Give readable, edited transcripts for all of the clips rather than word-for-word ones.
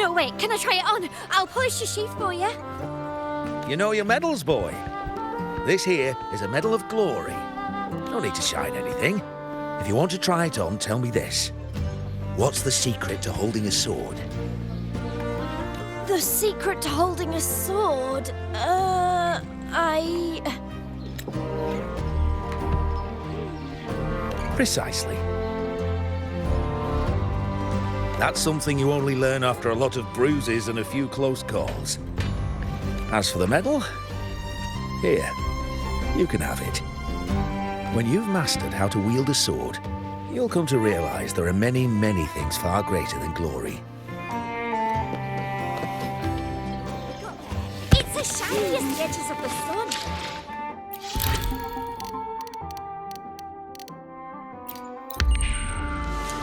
No, wait, can I try it on? I'll polish your sheath for you. You know your medals, boy. This here is a medal of glory. No need to shine anything. If you want to try it on, tell me this. What's the secret to holding a sword? The secret to holding a sword? Precisely. That's something you only learn after a lot of bruises and a few close calls. As for the medal, here, you can have it. When you've mastered how to wield a sword, you'll come to realize there are many, many things far greater than glory. It's as shiny as the edges of the sun.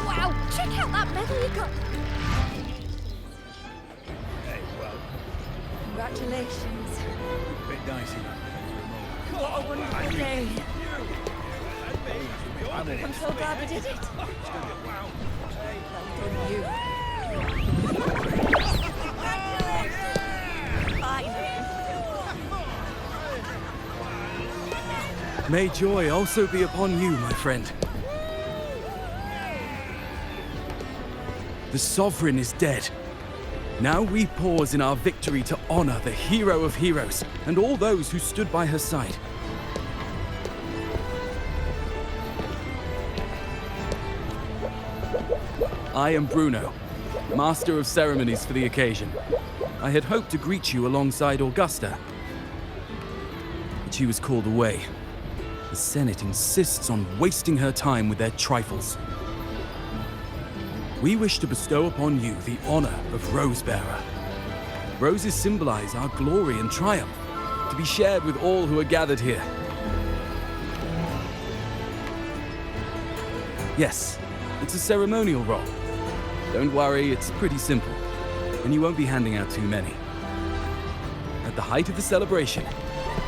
Wow, check out that medal you got. Hey, well, Congratulations. bit dicey. What a wonderful day. I'm so glad we did it. Well done, you. May joy also be upon you, my friend. The Sovereign is dead. Now we pause in our victory to honor the hero of heroes and all those who stood by her side. I am Bruno, Master of Ceremonies for the occasion. I had hoped to greet you alongside Augusta, but she was called away. The Senate insists on wasting her time with their trifles. We wish to bestow upon you the honor of Rosebearer. Roses symbolize our glory and triumph, to be shared with all who are gathered here. Yes, it's a ceremonial role. Don't worry, it's pretty simple, and you won't be handing out too many. At the height of the celebration,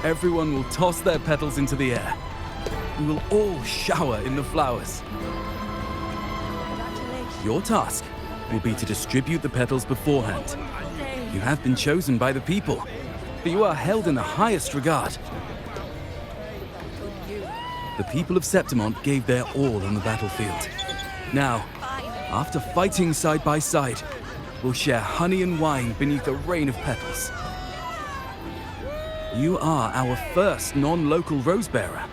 everyone will toss their petals into the air. We will all shower in the flowers. Your task will be to distribute the petals beforehand. You have been chosen by the people, but you are held in the highest regard. The people of Septimont gave their all on the battlefield. Now, after fighting side by side, we'll share honey and wine beneath a rain of petals. You are our first non-local Rosebearer,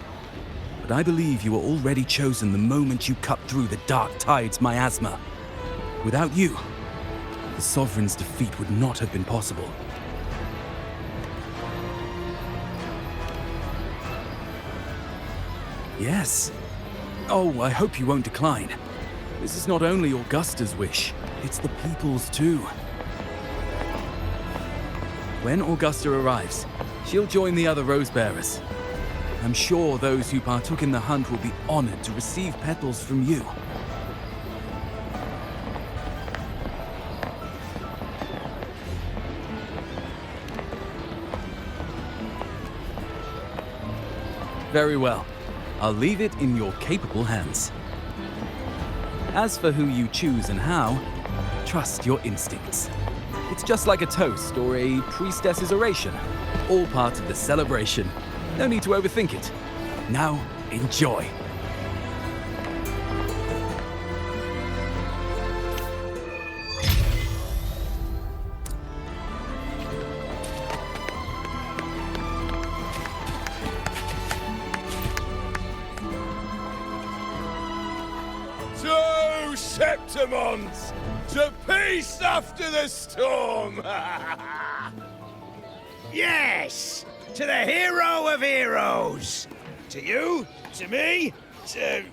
but I believe you were already chosen the moment you cut through the dark tide's miasma. Without you, the Sovereign's defeat would not have been possible. Yes. Oh, I hope you won't decline. This is not only Augusta's wish, it's the people's too. When Augusta arrives, she'll join the other Rosebearers. I'm sure those who partook in the hunt will be honored to receive petals from you. Very well. I'll leave it in your capable hands. As for who you choose and how, trust your instincts. It's just like a toast or a priestess's oration, all part of the celebration. No need to overthink it. Now, enjoy. To Septimont, to peace after the storm! Yes! To the hero of heroes! To you, to me, to...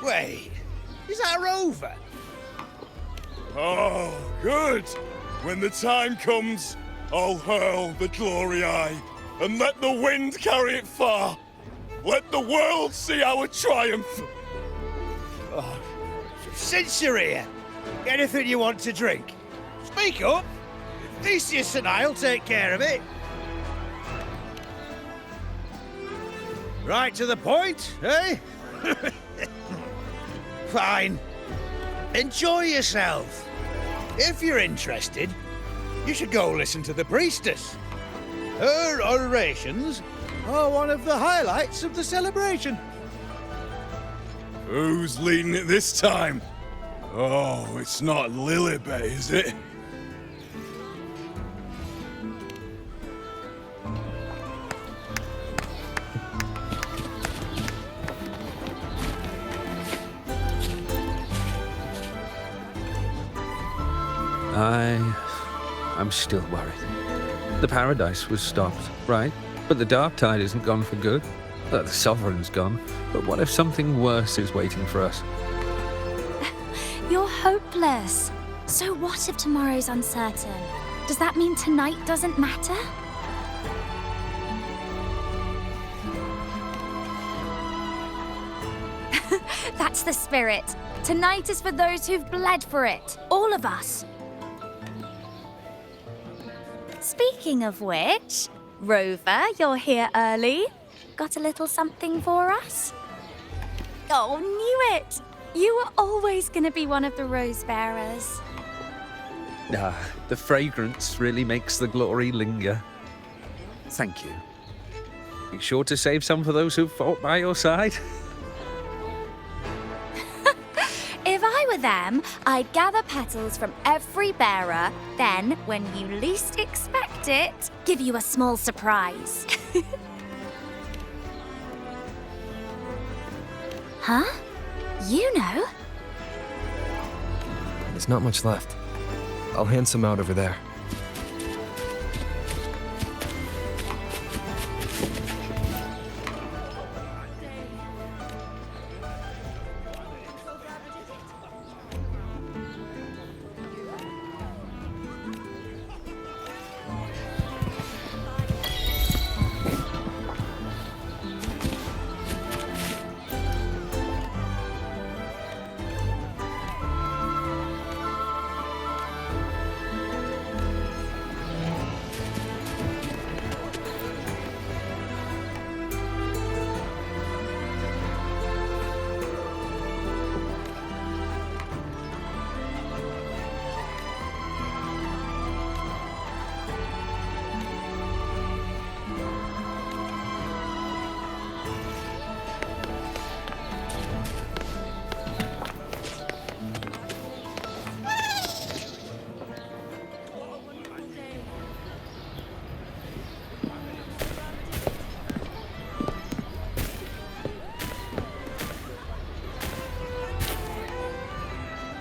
Wait, is that a rover? Oh, good! When the time comes, I'll hurl the glory eye and let the wind carry it far. Let the world see our triumph. Oh, since you're here, anything you want to drink? Speak up! Theseus and I'll take care of it. Right to the point, eh? Fine. Enjoy yourself. If you're interested, you should go listen to the priestess. Her orations are one of the highlights of the celebration. Who's leading it this time? Oh, it's not Lilibet, is it? I'm still worried. The paradise was stopped, right? But the dark tide isn't gone for good. The sovereign's gone. But what if something worse is waiting for us? You're hopeless. So what if tomorrow's uncertain? Does that mean tonight doesn't matter? That's the spirit. Tonight is for those who've bled for it. All of us. Speaking of which, Rover, you're here early. Got a little something for us? Oh, knew it! You were always going to be one of the rose bearers. The fragrance really makes the glory linger. Thank you. Be sure to save some for those who've fought by your side. If I were them, I'd gather petals from every bearer, then, when you least expect it, give you a small surprise. Huh? You know? There's not much left. I'll hand some out over there.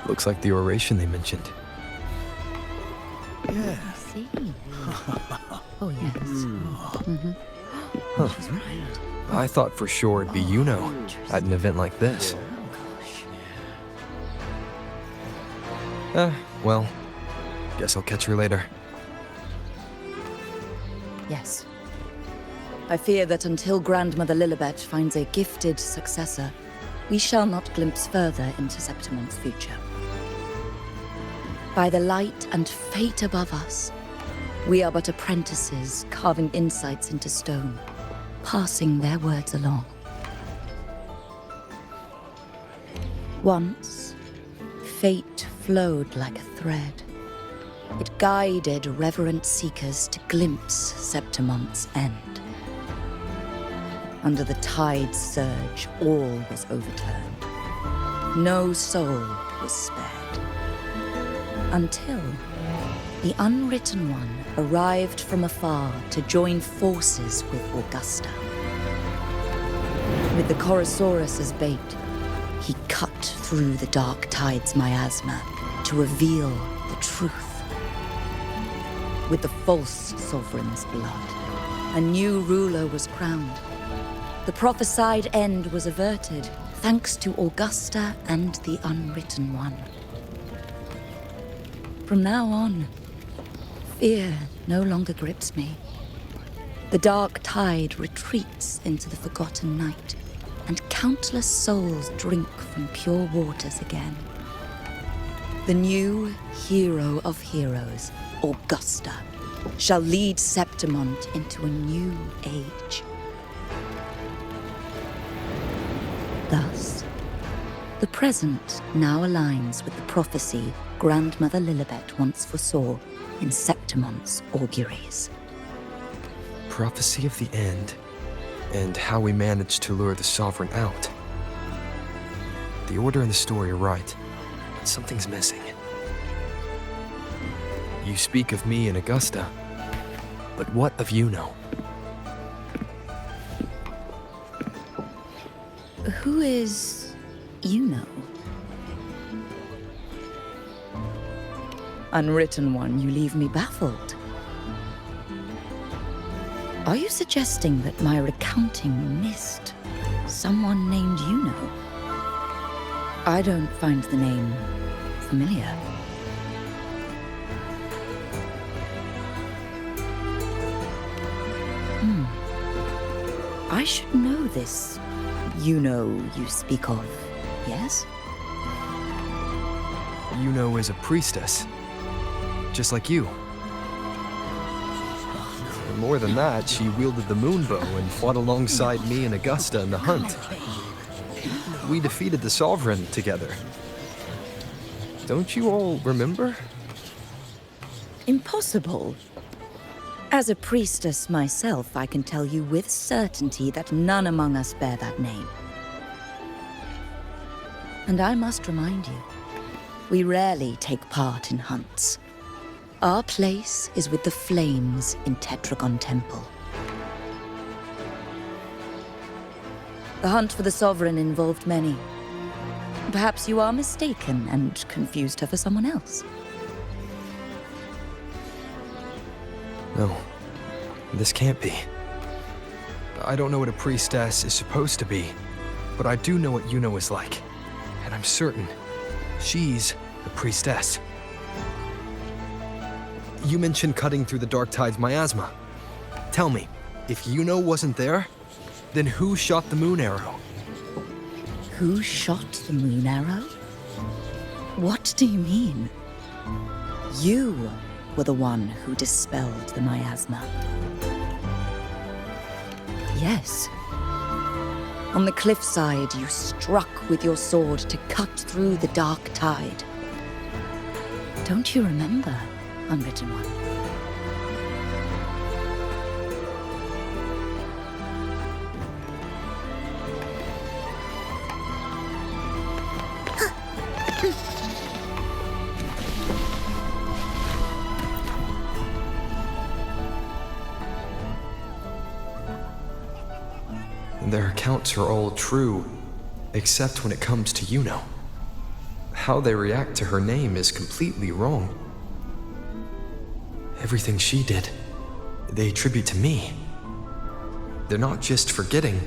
Looks like the oration they mentioned. Yeah. I see. Oh, yes. Huh. I thought for sure it'd be Yuno at an event like this. Well, guess I'll catch her later. Yes. I fear that until Grandmother Lilibet finds a gifted successor, we shall not glimpse further into Septimon's future. By the light and fate above us, we are but apprentices carving insights into stone, passing their words along. Once, fate flowed like a thread. It guided reverent seekers to glimpse Septimon's end. Under the tide's surge, all was overturned. No soul was spared. Until the Unwritten One arrived from afar to join forces with Augusta. With the Chorosaurus as bait, he cut through the dark tide's miasma to reveal the truth. With the false sovereign's blood, a new ruler was crowned. The prophesied end was averted, thanks to Augusta and the Unwritten One. From now on, fear no longer grips me. The dark tide retreats into the forgotten night, and countless souls drink from pure waters again. The new hero of heroes, Augusta, shall lead Septimont into a new age. Thus, the present now aligns with the prophecy grandmother Lilibet once foresaw in Septimon's auguries. Prophecy of the end, and how we managed to lure the Sovereign out. The order and the story are right, but something's missing. You speak of me and Augusta, but what of Yuno? Who is Yuno? Unwritten one, you leave me baffled. Are you suggesting that my recounting missed someone named Yuno? I don't find the name familiar. I should know this Yuno you speak of, yes? Yuno is a priestess, just like you. More than that, she wielded the moonbow and fought alongside me and Augusta in the hunt. We defeated the Sovereign together. Don't you all remember? Impossible. As a priestess myself, I can tell you with certainty that none among us bear that name. And I must remind you, we rarely take part in hunts. Our place is with the flames in Tetragon Temple. The hunt for the Sovereign involved many. Perhaps you are mistaken and confused her for someone else. No, this can't be. I don't know what a priestess is supposed to be, but I do know what Yuno is like. And I'm certain she's the priestess. You mentioned cutting through the Dark Tide's miasma. Tell me, if Yuno wasn't there, then who shot the moon arrow? Who shot the moon arrow? What do you mean? You were the one who dispelled the miasma. Yes. On the cliffside, you struck with your sword to cut through the Dark Tide. Don't you remember, Unwritten One? Their accounts are all true, except when it comes to Yuno. How they react to her name is completely wrong. Everything she did, they attribute to me. They're not just forgetting.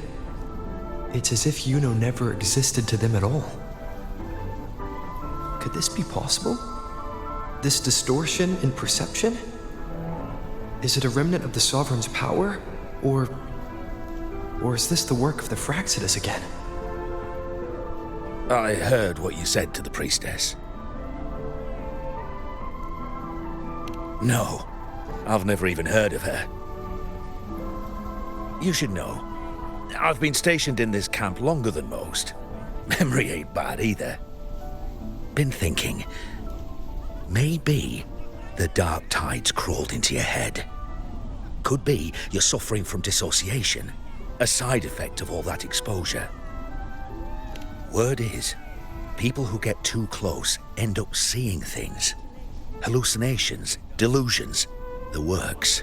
It's as if Yuno never existed to them at all. Could this be possible? This distortion in perception? Is it a remnant of the Sovereign's power, or is this the work of the Fraxidus again? I heard what you said to the priestess. No, I've never even heard of her. You should know, I've been stationed in this camp longer than most. Memory ain't bad either. Been thinking, maybe the Dark Tide's crawled into your head. Could be you're suffering from dissociation, a side effect of all that exposure. Word is, people who get too close end up seeing things. Hallucinations, delusions, the works.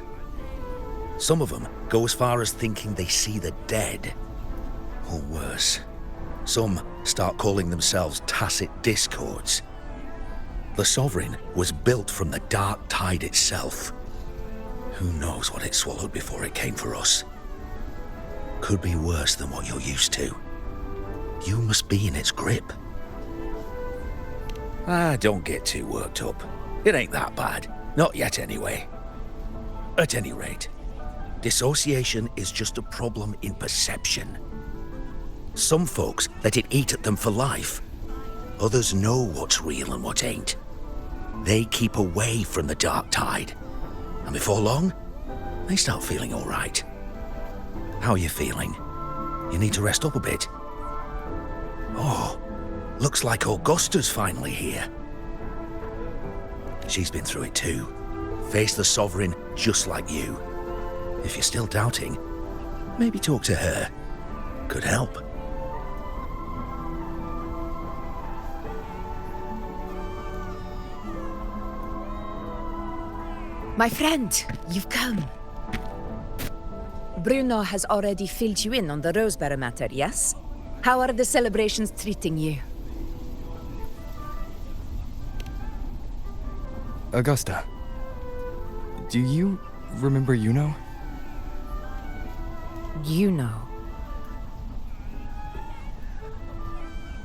Some of them go as far as thinking they see the dead. Or worse, some start calling themselves tacit discords. The Sovereign was built from the Dark Tide itself. Who knows what it swallowed before it came for us? Could be worse than what you're used to. You must be in its grip. Don't get too worked up. It ain't that bad. Not yet, anyway. At any rate, dissociation is just a problem in perception. Some folks let it eat at them for life. Others know what's real and what ain't. They keep away from the Dark Tide. And before long, they start feeling all right. How are you feeling? You need to rest up a bit. Oh, looks like Augusta's finally here. She's been through it too. Faced the Sovereign just like you. If you're still doubting, maybe talk to her. Could help. My friend, you've come. Bruno has already filled you in on the Rosebearer matter, yes? How are the celebrations treating you? Augusta, do you remember Yuno? You know.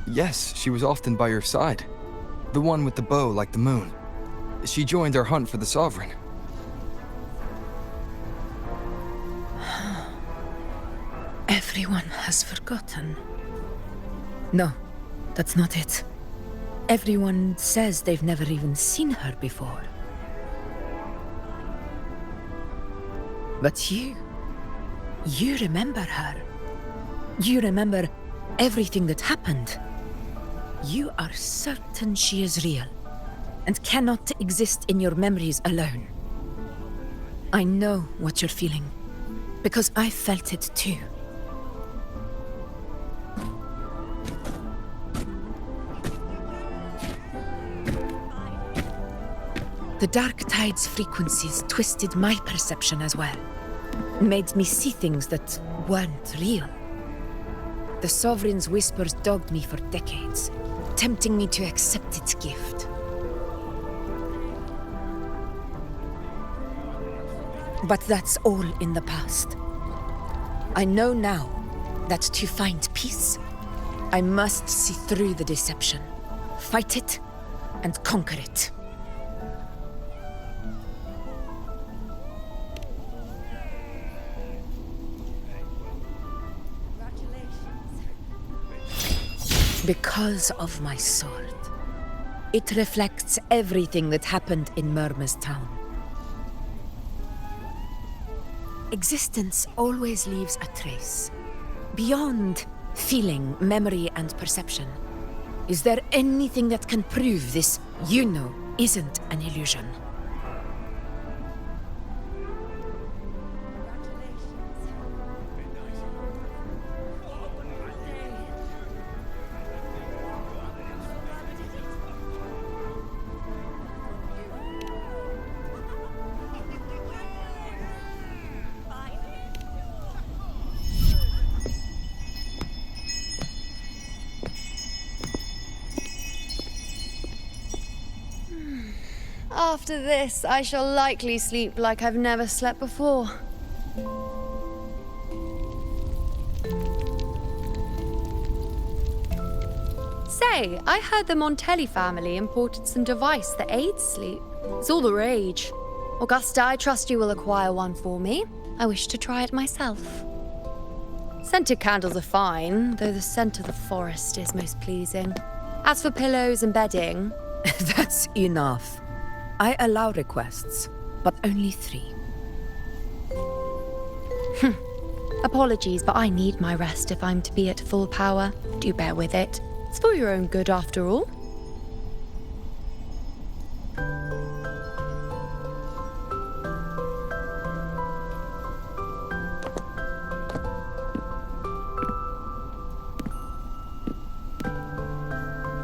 Yes, she was often by your side. The one with the bow like the moon. She joined our hunt for the Sovereign. Everyone has forgotten. No, that's not it. Everyone says they've never even seen her before. But you remember her. You remember everything that happened. You are certain she is real, and cannot exist in your memories alone. I know what you're feeling, because I felt it too. The Dark Tide's frequencies twisted my perception as well. Made me see things that weren't real. The Sovereign's whispers dogged me for decades, tempting me to accept its gift. But that's all in the past. I know now that to find peace, I must see through the deception, fight it, and conquer it. Because of my sword. It reflects everything that happened in Murmur's town. Existence always leaves a trace. Beyond feeling, memory, and perception. Is there anything that can prove this, isn't an illusion? After this, I shall likely sleep like I've never slept before. Say, I heard the Montelli family imported some device that aids sleep. It's all the rage. Augusta, I trust you will acquire one for me. I wish to try it myself. Scented candles are fine, though the scent of the forest is most pleasing. As for pillows and bedding... That's enough. I allow requests, but only 3. Apologies, but I need my rest if I'm to be at full power. Do bear with it. It's for your own good, after all.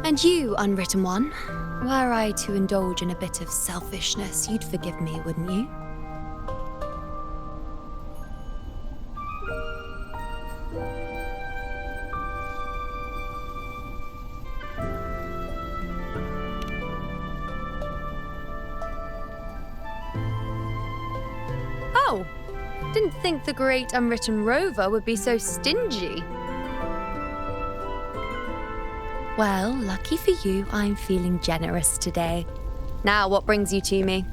And you, unwritten one, were I to indulge in a bit of selfishness, you'd forgive me, wouldn't you? Oh, didn't think the great unwritten rover would be so stingy. Well, lucky for you, I'm feeling generous today. Now, what brings you to me?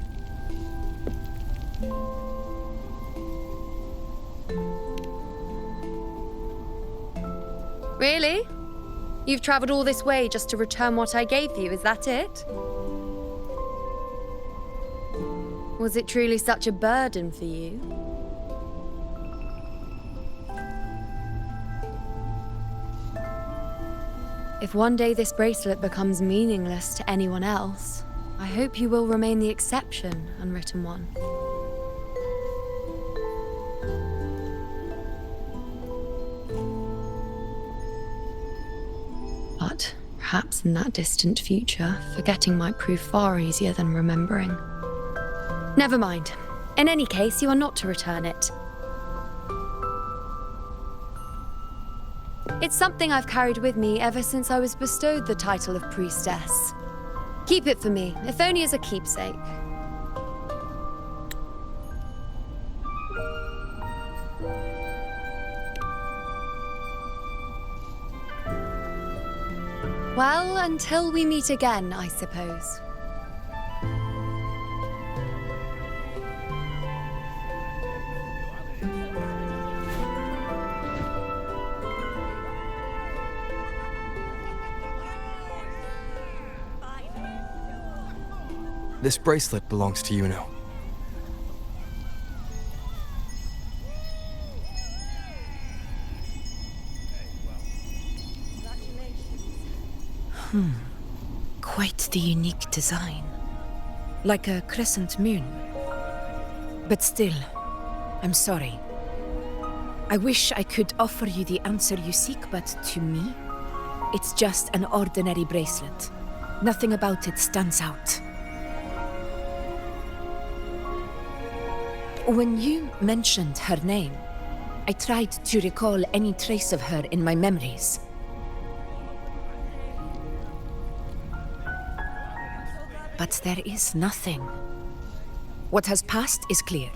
Really? You've traveled all this way just to return what I gave you, is that it? Was it truly such a burden for you? If one day this bracelet becomes meaningless to anyone else, I hope you will remain the exception, Unwritten One. But perhaps in that distant future, forgetting might prove far easier than remembering. Never mind. In any case, you are not to return it. It's something I've carried with me ever since I was bestowed the title of priestess. Keep it for me, if only as a keepsake. Well, until we meet again, I suppose. This bracelet belongs to Yuno. Quite the unique design. Like a crescent moon. But still, I'm sorry. I wish I could offer you the answer you seek, but to me, it's just an ordinary bracelet. Nothing about it stands out. When you mentioned her name, I tried to recall any trace of her in my memories. But there is nothing. What has passed is clear,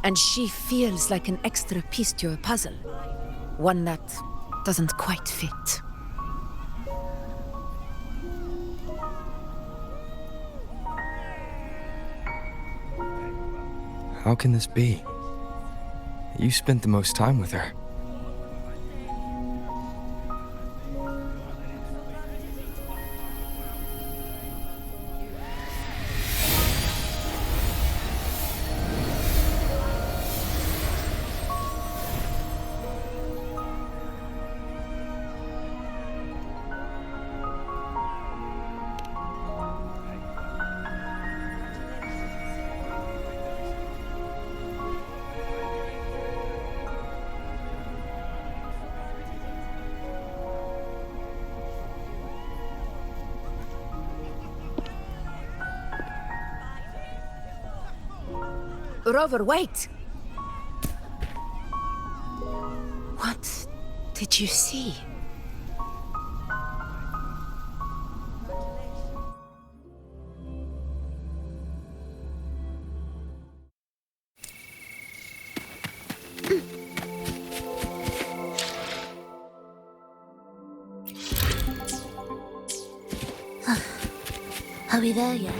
and she feels like an extra piece to a puzzle, one that doesn't quite fit. How can this be? You spent the most time with her. Rover, wait! What did you see? Are we there yet?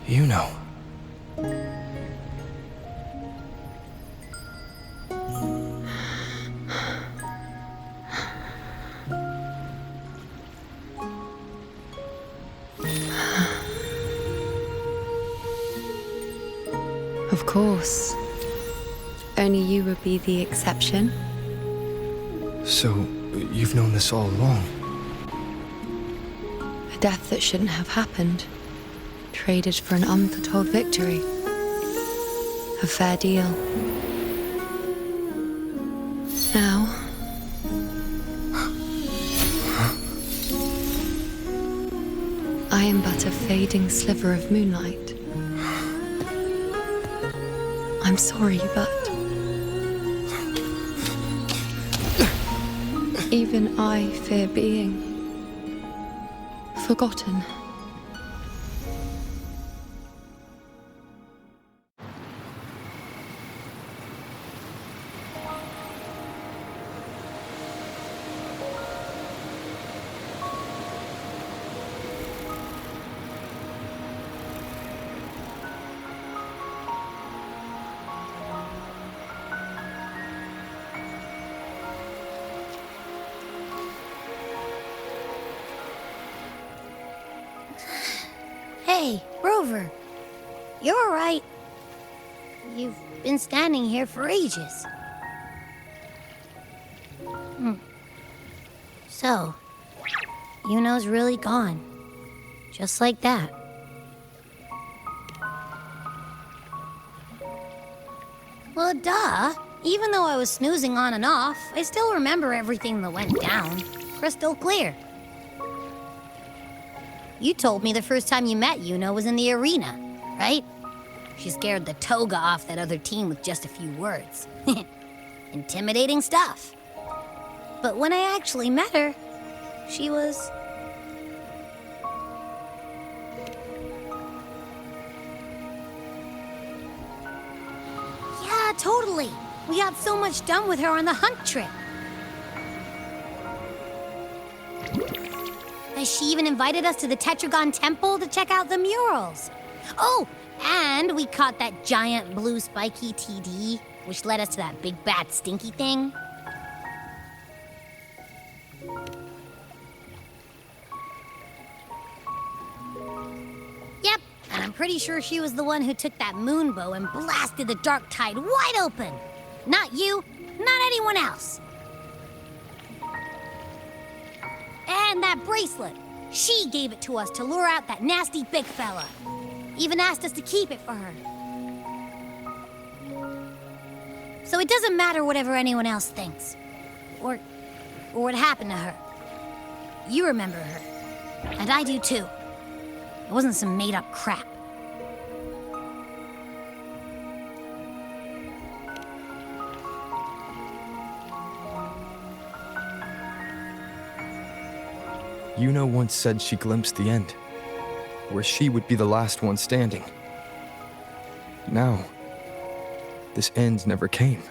Yuno. Of course. Only you would be the exception. So, you've known this all along? A death that shouldn't have happened. Traded for an unforetold victory. A fair deal. Now... I am but a fading sliver of moonlight. I'm sorry, but... even I fear being... forgotten. Hey, Rover. You're all right. You've been standing here for ages. So, Yuno's really gone. Just like that. Well, duh. Even though I was snoozing on and off, I still remember everything that went down. Crystal clear. You told me the first time you met Yuno was in the arena, right? She scared the toga off that other team with just a few words. Intimidating stuff. But when I actually met her, she was... Yeah, totally. We got so much done with her on the hunt trip. She even invited us to the Tetragon Temple to check out the murals. Oh, and we caught that giant blue spiky TD, which led us to that big bad stinky thing. Yep, and I'm pretty sure she was the one who took that moon bow and blasted the dark tide wide open. Not you, not anyone else. And that bracelet. She gave it to us to lure out that nasty big fella. Even asked us to keep it for her. So it doesn't matter whatever anyone else thinks. Or what happened to her. You remember her. And I do too. It wasn't some made-up crap. Yuno once said she glimpsed the end, where she would be the last one standing. Now, this end never came.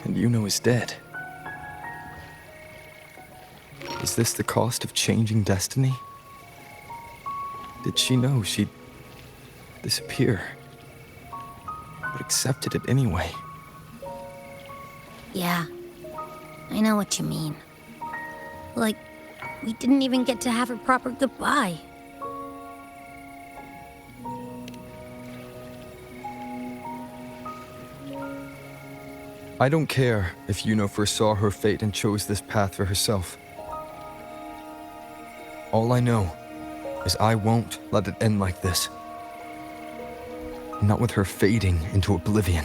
And Yuno is dead. Is this the cost of changing destiny? Did she know she'd disappear, but accepted it anyway? Yeah, I know what you mean. Like, we didn't even get to have a proper goodbye. I don't care if Yuno foresaw her fate and chose this path for herself. All I know is I won't let it end like this. Not with her fading into oblivion.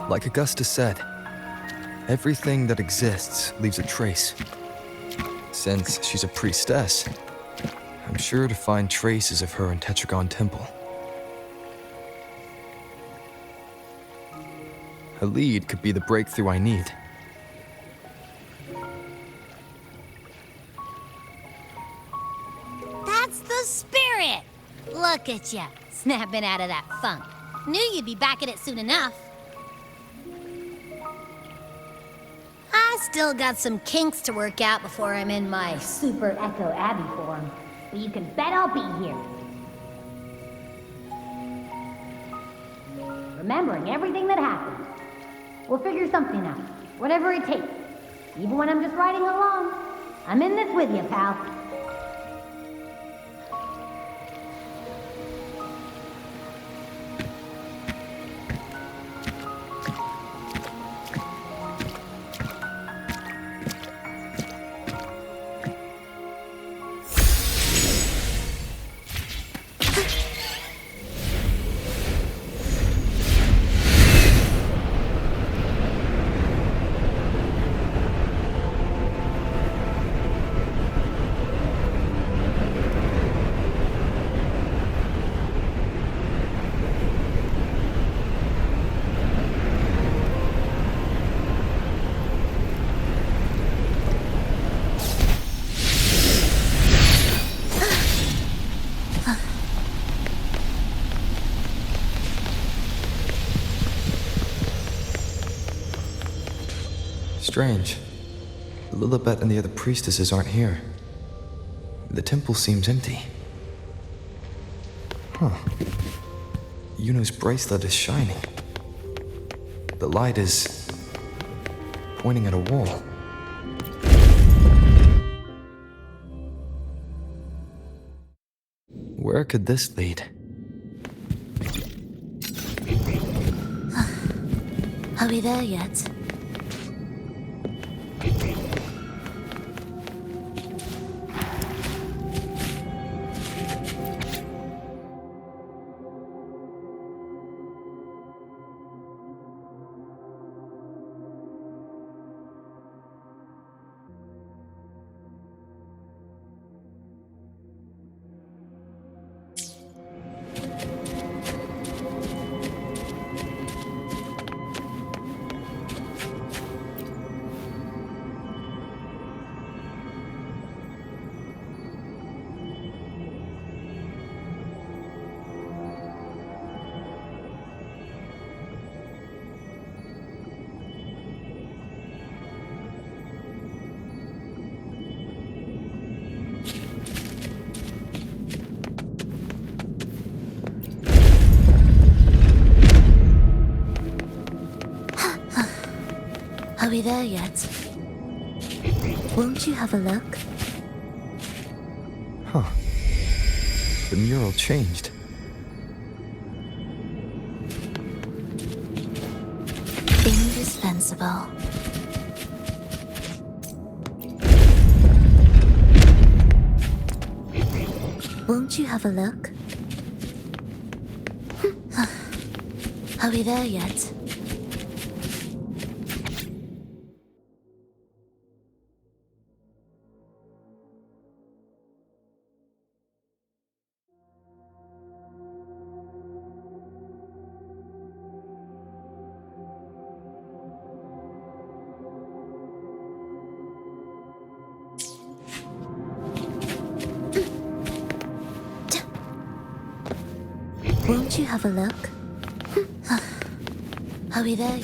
Like Augusta said, everything that exists leaves a trace. Since she's a priestess, I'm sure to find traces of her in Tetragon Temple. A lead could be the breakthrough I need. That's the spirit! Look at ya, snapping out of that funk. Knew you'd be back at it soon enough. I still got some kinks to work out before I'm in my Super Echo Abbey form, but you can bet I'll be here. Remembering everything that happened. We'll figure something out, whatever it takes. Even when I'm just riding along, I'm in this with you, pal. Strange. Lilibet and the other priestesses aren't here. The temple seems empty. Huh. Yuno's bracelet is shining. The light is pointing at a wall. Where could this lead? Are we there yet? Are we there yet? Won't you have a look? Huh. The mural changed. Indispensable. Won't you have a look? Are we there yet? Won't you have a look? Are we there?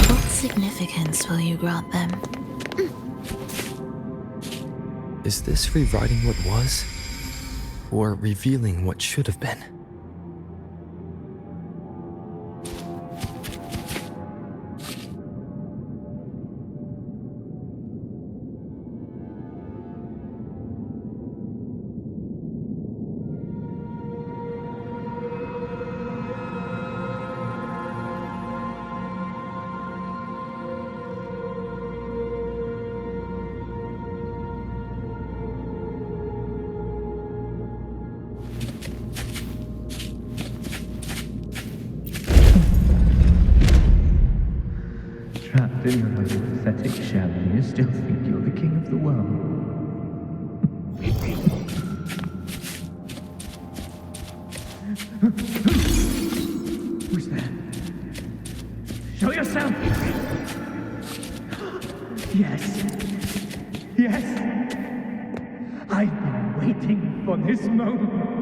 What significance will you grant them? Is this rewriting what was? Or revealing what should have been? Trapped in your own pathetic shell, and you still think you're the king of the world. Who's there? Show yourself! Yes. Yes! I've been waiting for this moment.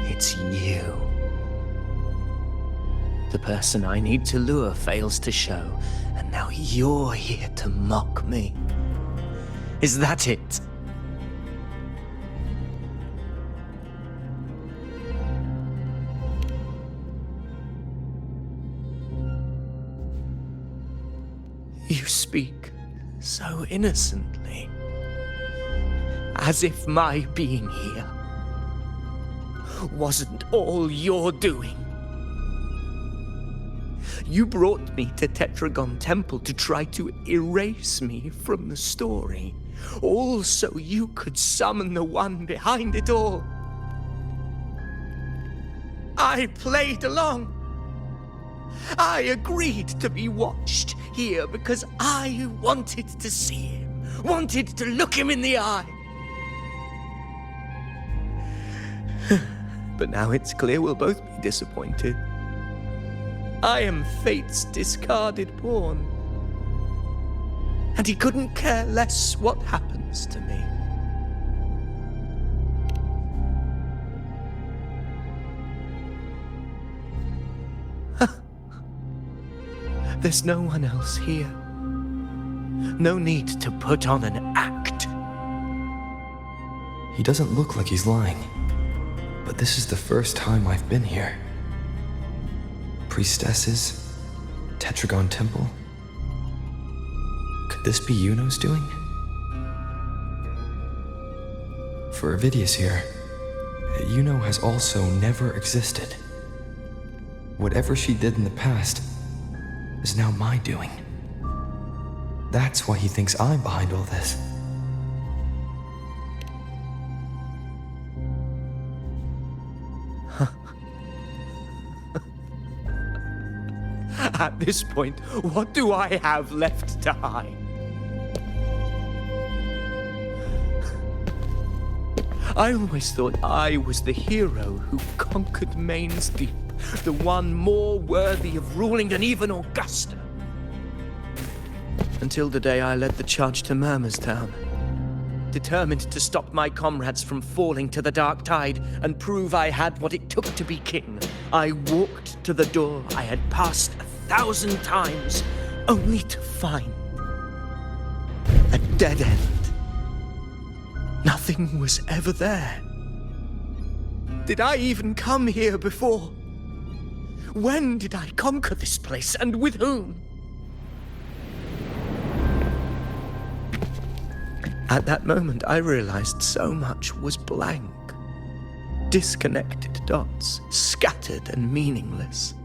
It's you. The person I need to lure fails to show, and now you're here to mock me. Is that it? You speak so innocently, as if my being here wasn't all you're doing. You brought me to Tetragon Temple to try to erase me from the story, all so you could summon the one behind it all. I played along. I agreed to be watched here because I wanted to see him, wanted to look him in the eye. But now it's clear we'll both be disappointed. I am fate's discarded pawn. And he couldn't care less what happens to me. There's no one else here. No need to put on an act. He doesn't look like he's lying. But this is the first time I've been here. Priestesses, Tetragon Temple. Could this be Yuno's doing? For Avidius here, Yuno has also never existed. Whatever she did in the past is now my doing. That's why he thinks I'm behind all this. At this point, what do I have left to hide? I always thought I was the hero who conquered Main's Deep, the one more worthy of ruling than even Augusta. Until the day I led the charge to Murmur's Town, determined to stop my comrades from falling to the dark tide and prove I had what it took to be king. I walked to the door I had passed 1,000 times, only to find a dead end. Nothing was ever there. Did I even come here before? When did I conquer this place, and with whom? At that moment, I realized so much was blank. Disconnected dots, scattered and meaningless.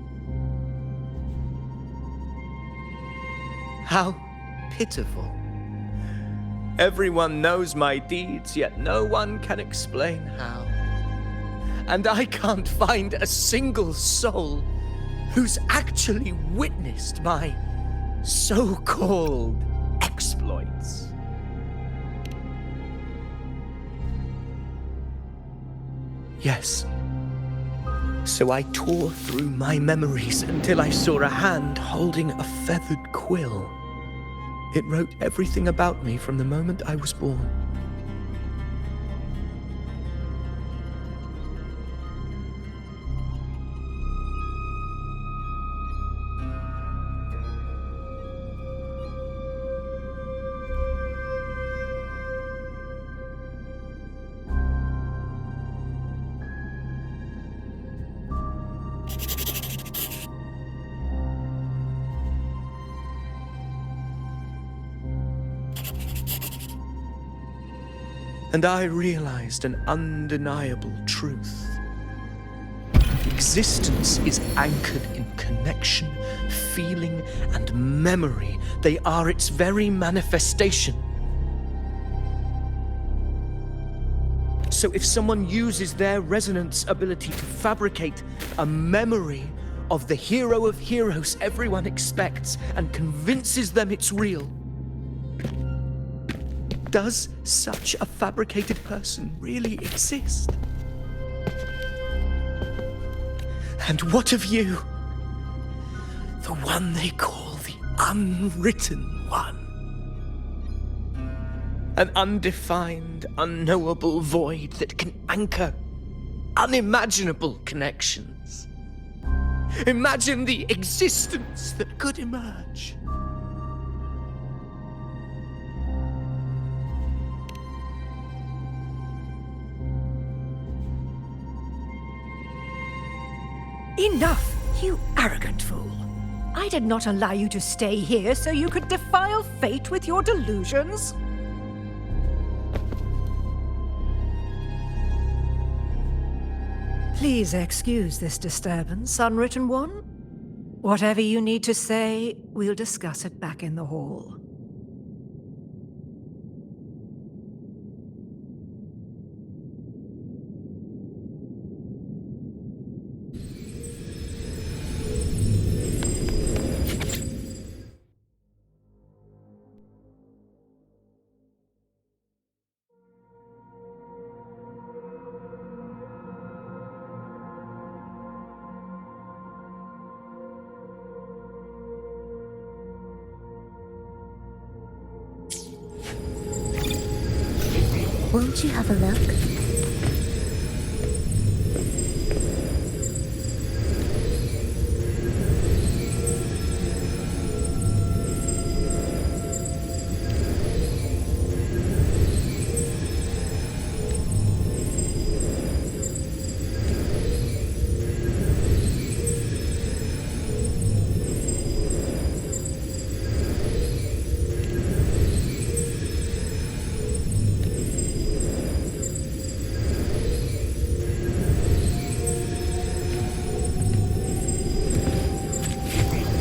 How pitiful. Everyone knows my deeds, yet no one can explain how. And I can't find a single soul who's actually witnessed my so-called exploits. Yes. So I tore through my memories until I saw a hand holding a feathered quill. It wrote everything about me from the moment I was born. And I realized an undeniable truth. Existence is anchored in connection, feeling, and memory. They are its very manifestation. So if someone uses their resonance ability to fabricate a memory of the hero of heroes everyone expects and convinces them it's real, does such a fabricated person really exist? And what of you? The one they call the unwritten one. An undefined, unknowable void that can anchor unimaginable connections. Imagine the existence that could emerge. Enough, you arrogant fool. I did not allow you to stay here so you could defile fate with your delusions. Please excuse this disturbance, Unwritten One. Whatever you need to say, we'll discuss it back in the hall. Won't you have a look?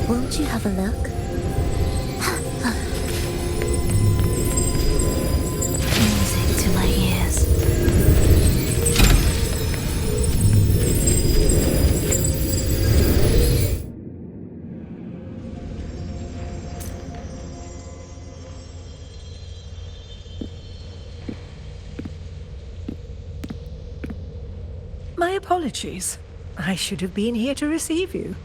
Won't you have a look? Music to my ears. My apologies. I should have been here to receive you.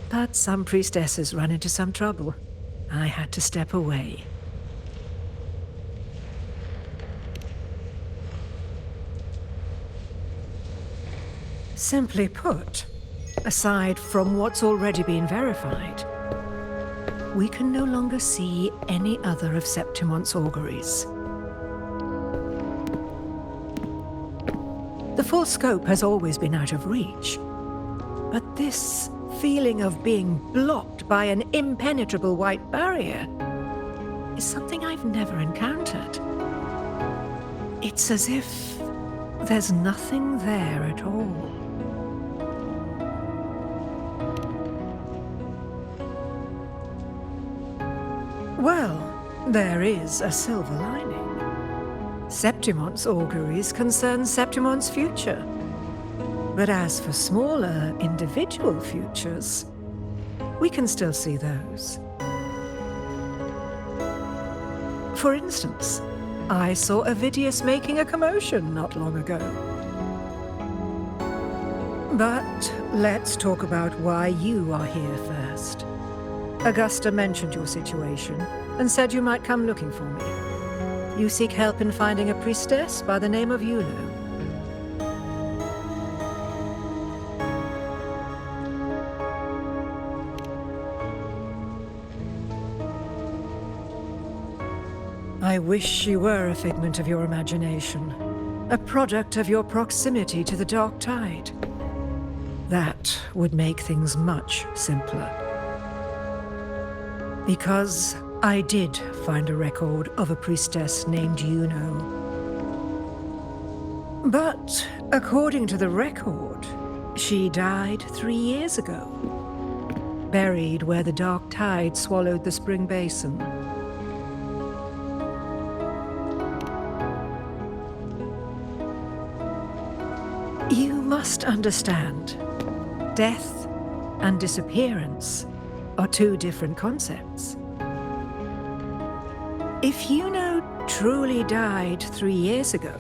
But some priestesses run into some trouble. I had to step away. Simply put, aside from what's already been verified, we can no longer see any other of Septimon's auguries. The full scope has always been out of reach, but this feeling of being blocked by an impenetrable white barrier is something I've never encountered. It's as if there's nothing there at all. Well, there is a silver lining. Septimon's auguries concern Septimon's future. But as for smaller, individual futures, we can still see those. For instance, I saw Avidius making a commotion not long ago. But let's talk about why you are here first. Augusta mentioned your situation and said you might come looking for me. You seek help in finding a priestess by the name of Yuno. I wish she were a figment of your imagination, a product of your proximity to the dark tide. That would make things much simpler. Because I did find a record of a priestess named Yuno. But according to the record, she died 3 years ago, buried where the dark tide swallowed the spring basin. You must understand, death and disappearance are two different concepts. If Yuno truly died 3 years ago,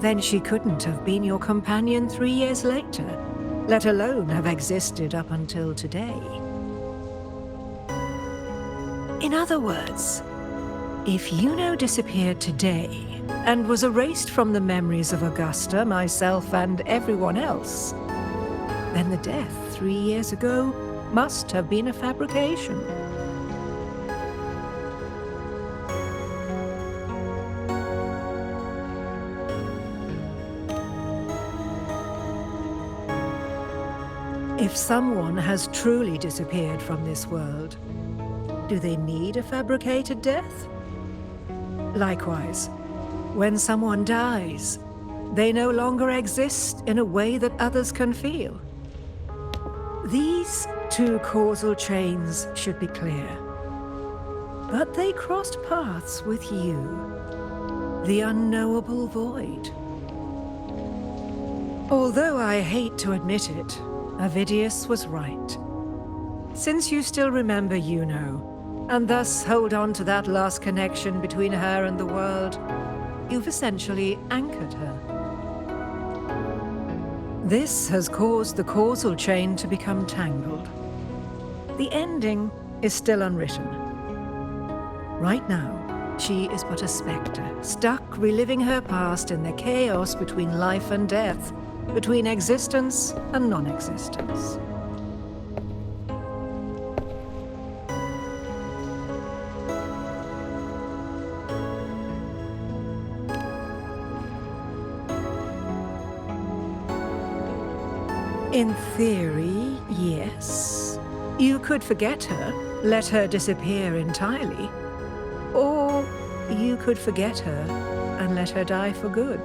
then she couldn't have been your companion 3 years later, let alone have existed up until today. In other words, if Yuno disappeared today and was erased from the memories of Augusta, myself, and everyone else, then the death 3 years ago must have been a fabrication. If someone has truly disappeared from this world, do they need a fabricated death? Likewise, when someone dies, they no longer exist in a way that others can feel. These two causal chains should be clear. But they crossed paths with you, the unknowable void. Although I hate to admit it, Avidius was right. Since you still remember Yuno, and thus hold on to that last connection between her and the world, you've essentially anchored her. This has caused the causal chain to become tangled. The ending is still unwritten. Right now, She is but a spectre, stuck reliving her past in the chaos between life and death, between existence and non-existence. In theory, yes. You could forget her, let her disappear entirely. Or you could forget her and let her die for good.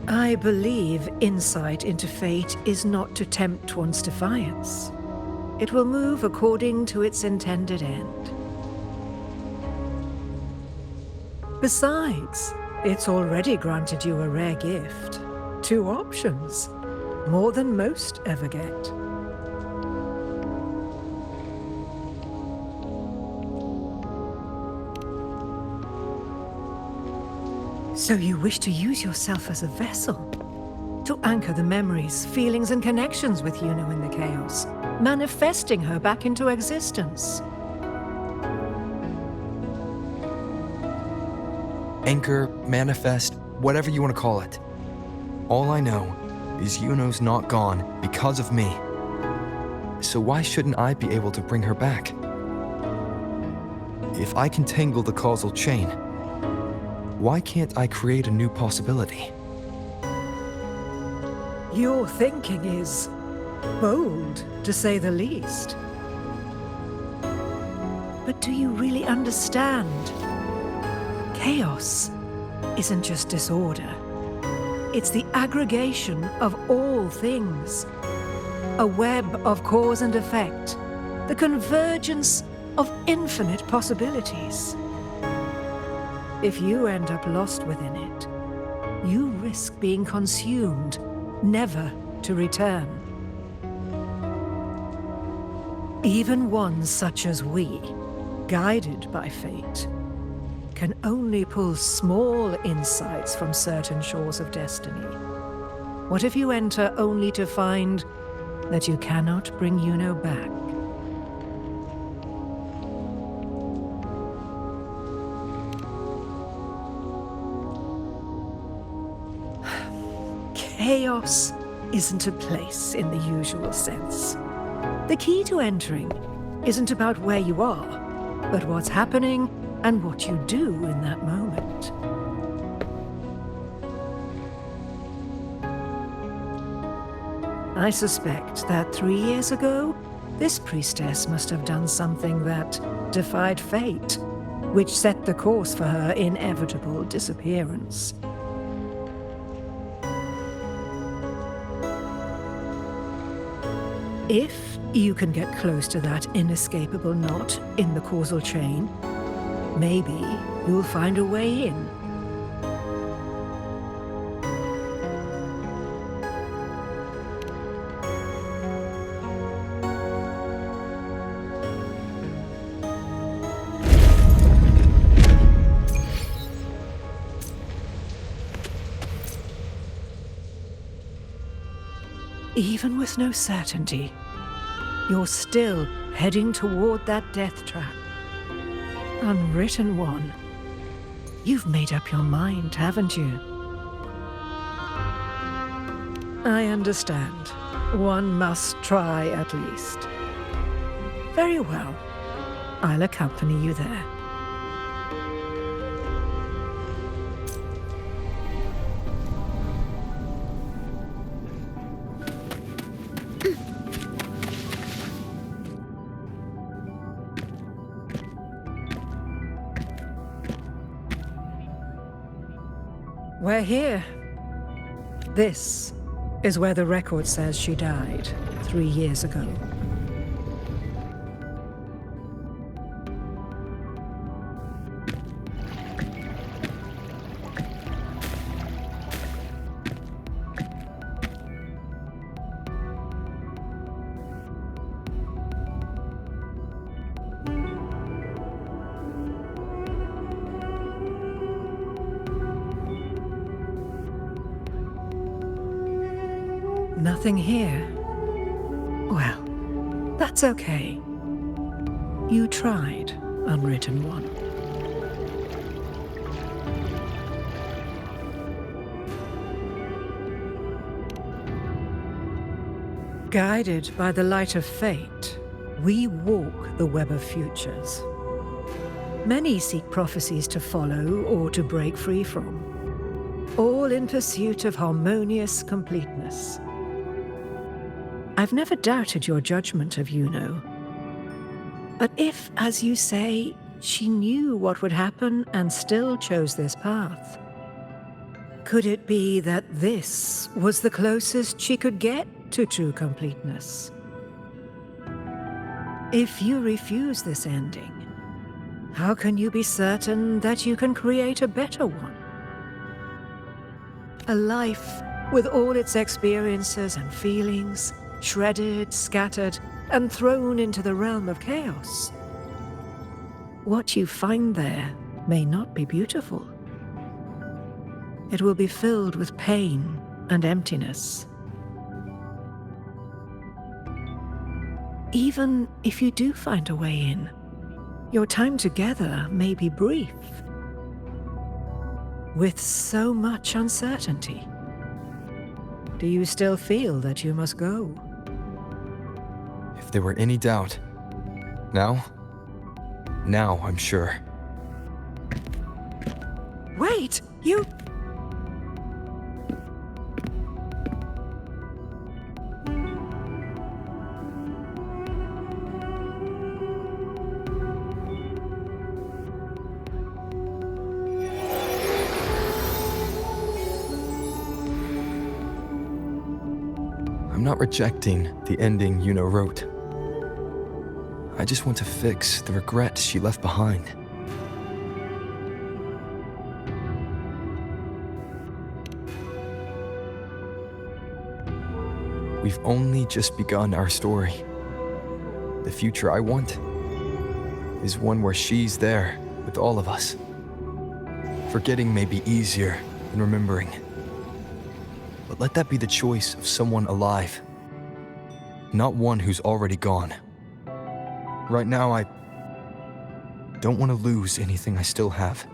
I believe insight into fate is not to tempt one's defiance. It will move according to its intended end. Besides, it's already granted you a rare gift. 2 options. More than most ever get. So you wish to use yourself as a vessel? To anchor the memories, feelings, and connections with Yuno in the chaos, manifesting her back into existence. Anchor, manifest, whatever you want to call it. All I know is Yuno's not gone because of me. So why shouldn't I be able to bring her back? If I can tangle the causal chain, why can't I create a new possibility? Your thinking is bold, to say the least. But do you really understand? Chaos isn't just disorder. It's the aggregation of all things. A web of cause and effect. The convergence of infinite possibilities. If you end up lost within it, you risk being consumed, never to return. Even ones such as we, guided by fate, can only pull small insights from certain shores of destiny. What if you enter only to find that you cannot bring Yuno back? Chaos isn't a place in the usual sense. The key to entering isn't about where you are, but what's happening and what you do in that moment. I suspect that 3 years ago, this priestess must have done something that defied fate, which set the course for her inevitable disappearance. If you can get close to that inescapable knot in the causal chain, maybe you'll find a way in. Even with no certainty, you're still heading toward that death trap. Unwritten one. You've made up your mind, haven't you? I understand. One must try at least. Very well. I'll accompany you there. We're here. This is where the record says she died 3 years ago. Nothing here. Well, that's okay. You tried, Unwritten One. Guided by the light of fate, we walk the web of futures. Many seek prophecies to follow or to break free from, all in pursuit of harmonious completeness. I've never doubted your judgment of Yuno. But if, as you say, she knew what would happen and still chose this path, could it be that this was the closest she could get to true completeness? If you refuse this ending, how can you be certain that you can create a better one? A life with all its experiences and feelings, shredded, scattered, and thrown into the realm of chaos. What you find there may not be beautiful. It will be filled with pain and emptiness. Even if you do find a way in, your time together may be brief, with so much uncertainty. Do you still feel that you must go? If there were any doubt, now I'm sure. Wait, you... I'm not rejecting the ending Yuno wrote. I just want to fix the regret she left behind. We've only just begun our story. The future I want is one where she's there with all of us. Forgetting may be easier than remembering. But let that be the choice of someone alive, not one who's already gone. Right now, I don't want to lose anything I still have.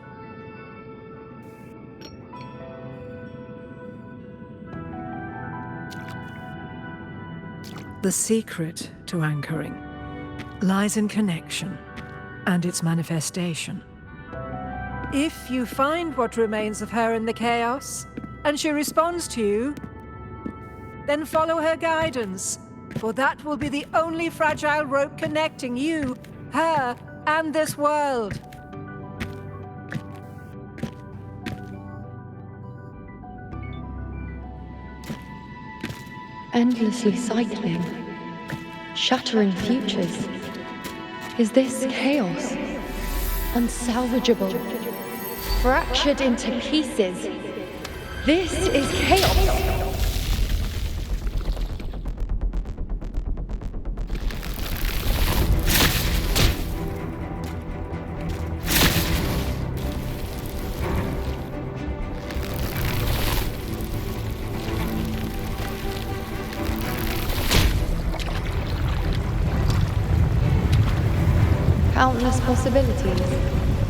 The secret to anchoring lies in connection and its manifestation. If you find what remains of her in the chaos, and she responds to you, then follow her guidance, for that will be the only fragile rope connecting you, her, and this world. Endlessly cycling, shattering futures. Is this chaos? Unsalvageable, fractured into pieces. This is chaos! Countless possibilities,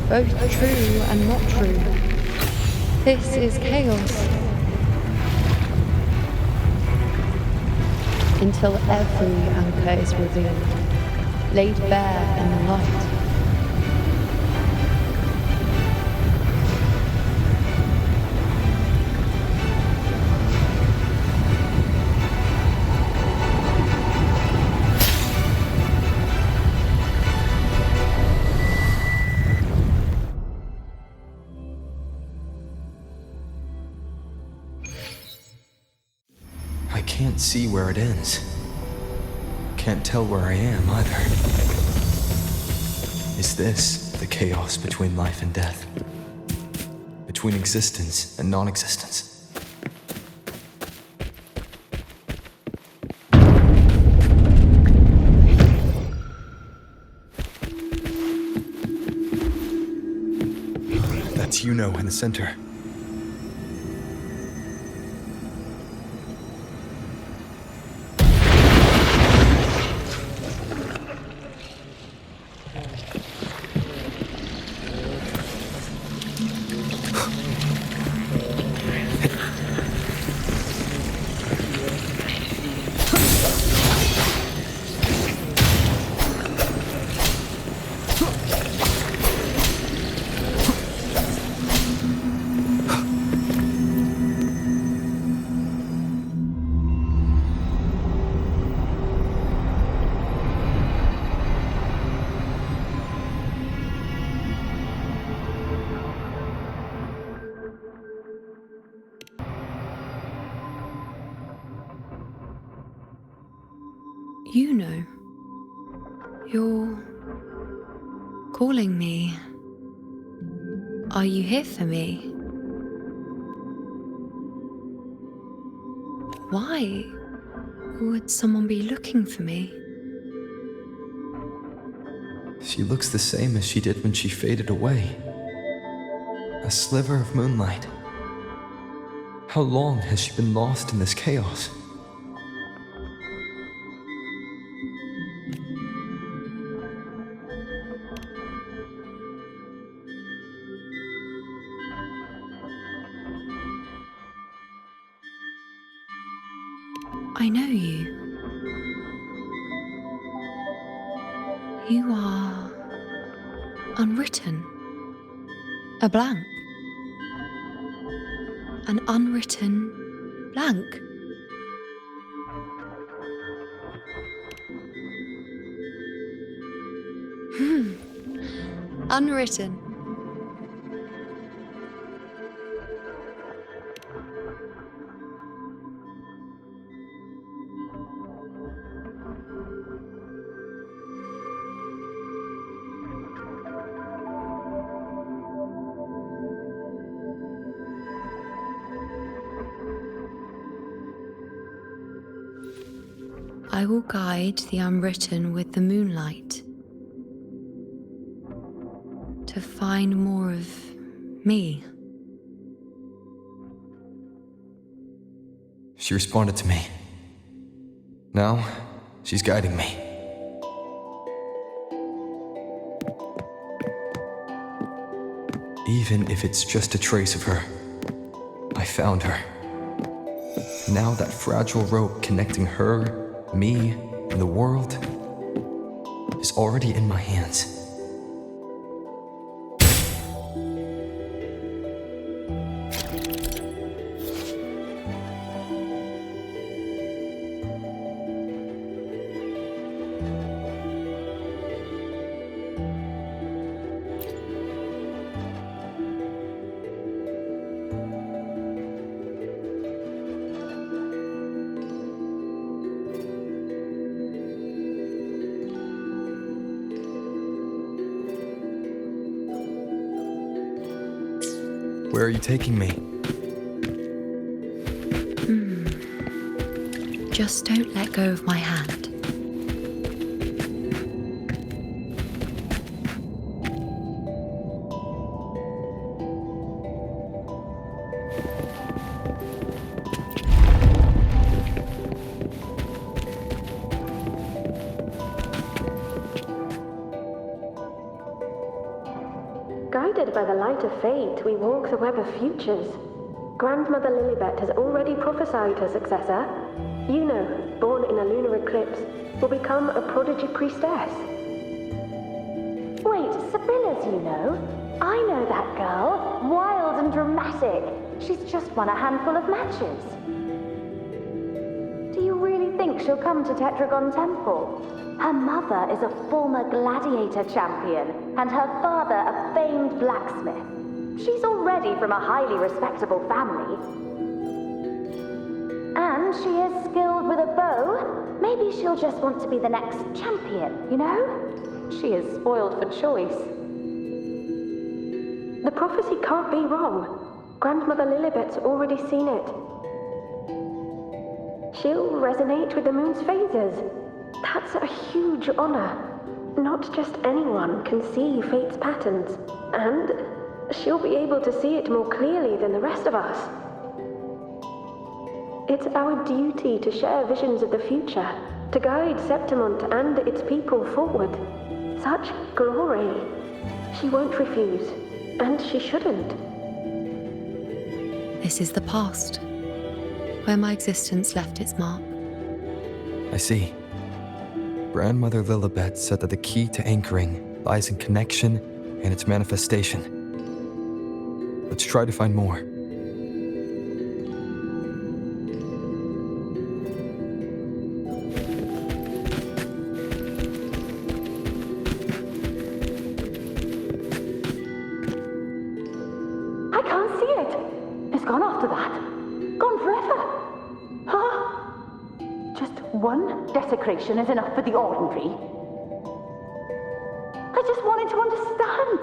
both true and not true. This is chaos. Until every anchor is revealed, laid bare in the light. I can't see where it ends. Can't tell where I am either. Is this the chaos between life and death? Between existence and non-existence? That's Yuno in the center. You know. You're calling me. Are you here for me? Why would someone be looking for me? She looks the same as she did when she faded away. A sliver of moonlight. How long has she been lost in this chaos? I know you. You are unwritten. A blank. An unwritten blank. Unwritten. I will guide the unwritten with the moonlight to find more of me. She responded to me. Now, she's guiding me. Even if it's just a trace of her, I found her. Now that fragile rope connecting her, me, and the world is already in my hands. Where are you taking me? Just don't let go of my hand. Guided by the light of fate, we walk the web of futures. Grandmother Lilibet has already prophesied her successor. Yuno, born in a lunar eclipse, will become a prodigy priestess. Wait, Sibylla's Yuno? I know that girl. Wild and dramatic. She's just won a handful of matches. Do you really think she'll come to Tetragon Temple? Her mother is a former gladiator champion, and her father a famed blacksmith. She's already from a highly respectable family. And she is skilled with a bow. Maybe she'll just want to be the next champion, you know? She is spoiled for choice. The prophecy can't be wrong. Grandmother Lilibet's already seen it. She'll resonate with the moon's phases. That's a huge honor. Not just anyone can see fate's patterns, and she'll be able to see it more clearly than the rest of us. It's our duty to share visions of the future, to guide Septimont and its people forward. Such glory. She won't refuse, and she shouldn't. This is the past, where my existence left its mark. I see. Grandmother Lilibet said that the key to anchoring lies in connection and its manifestation. Let's try to find more. I can't see it. It's gone after that. Gone forever. Huh? Just one desecration is enough for the ordinary. I just wanted to understand,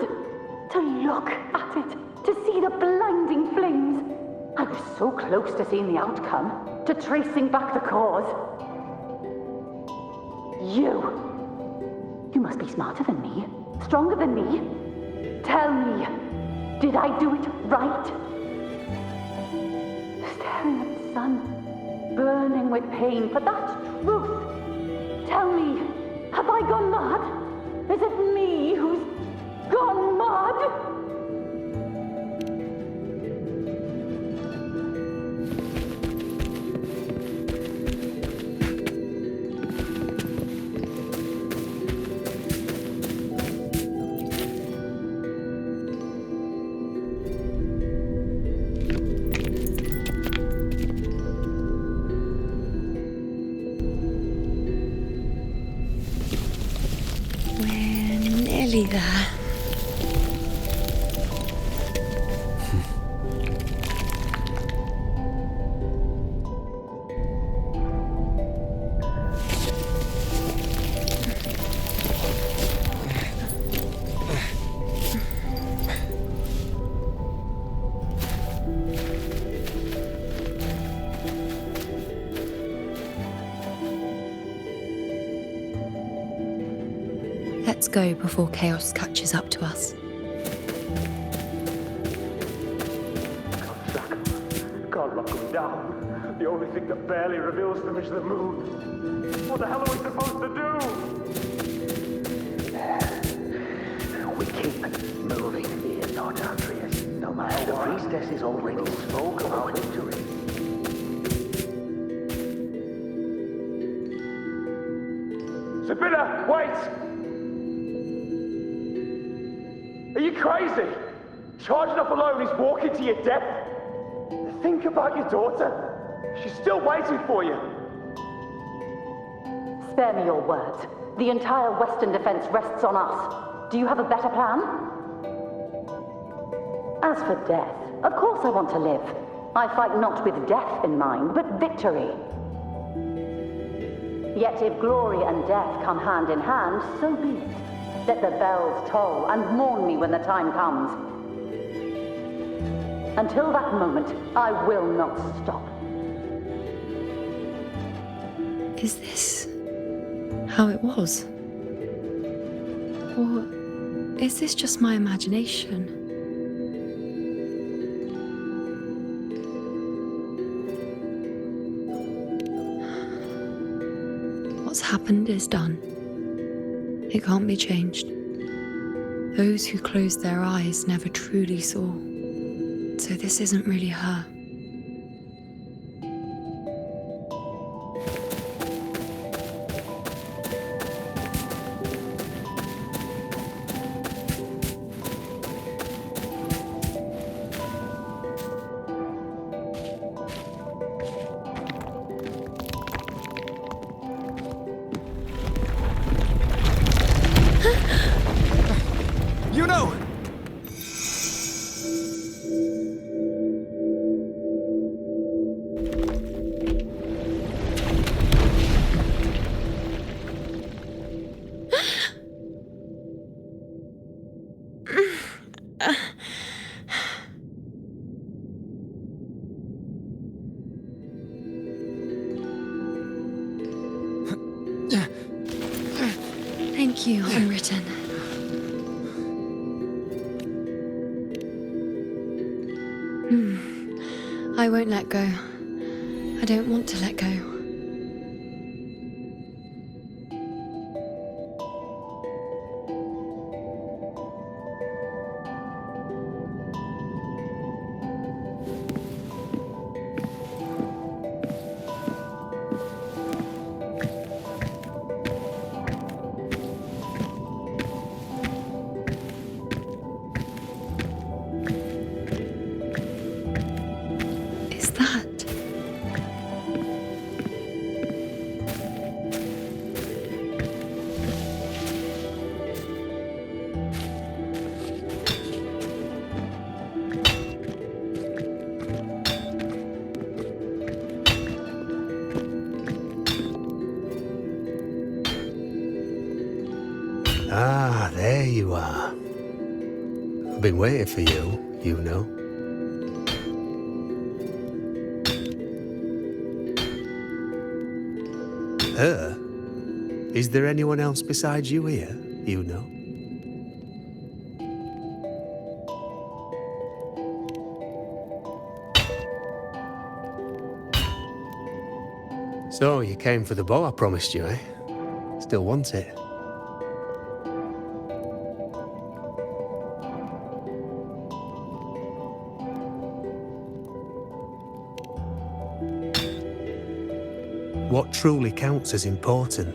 to look at it, to see the blinding flames. I was so close to seeing the outcome, to tracing back the cause. You must be smarter than me, stronger than me. Tell me, did I do it right? Staring at the sun, burning with pain for that truth. Tell me, have I gone mad? Is it me who's gone mad? There. Let's go before chaos catches up to us. Can't lock them down. The only thing that barely reveals them is the moon. What the hell are we supposed to do? We keep moving here, not Andreas. No matter what. The priestess is already spoke of our victory. Sibylla, wait! Are you crazy? Charging up alone is walking to your death. Think about your daughter. She's still waiting for you. Spare me your words. The entire Western defense rests on us. Do you have a better plan? As for death, of course I want to live. I fight not with death in mind, but victory. Yet if glory and death come hand in hand, so be it. Let the bells toll and mourn me when the time comes. Until that moment, I will not stop. Is this how it was? Or is this just my imagination? What's happened is done. It can't be changed. Those who closed their eyes never truly saw. So this isn't really her. You know! Thank you, Unwritten. I won't let go. I don't want to let go. There you are. I've been waiting for you, you know. Her? Is there anyone else besides you here, you know? So, you came for the bow I promised you, eh? Still want it? What truly counts as important?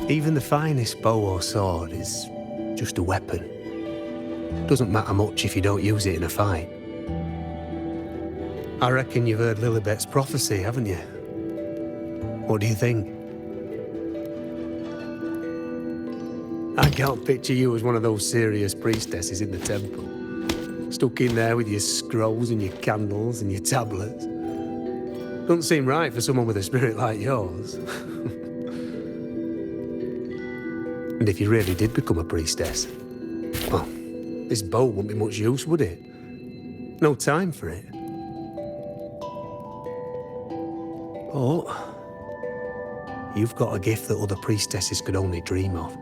Even the finest bow or sword is just a weapon. Doesn't matter much if you don't use it in a fight. I reckon you've heard Lilibet's prophecy, haven't you? What do you think? I can't picture you as one of those serious priestesses in the temple. Stuck in there with your scrolls and your candles and your tablets. Doesn't seem right for someone with a spirit like yours. And if you really did become a priestess, well, this bow wouldn't be much use, would it? No time for it. But you've got a gift that other priestesses could only dream of.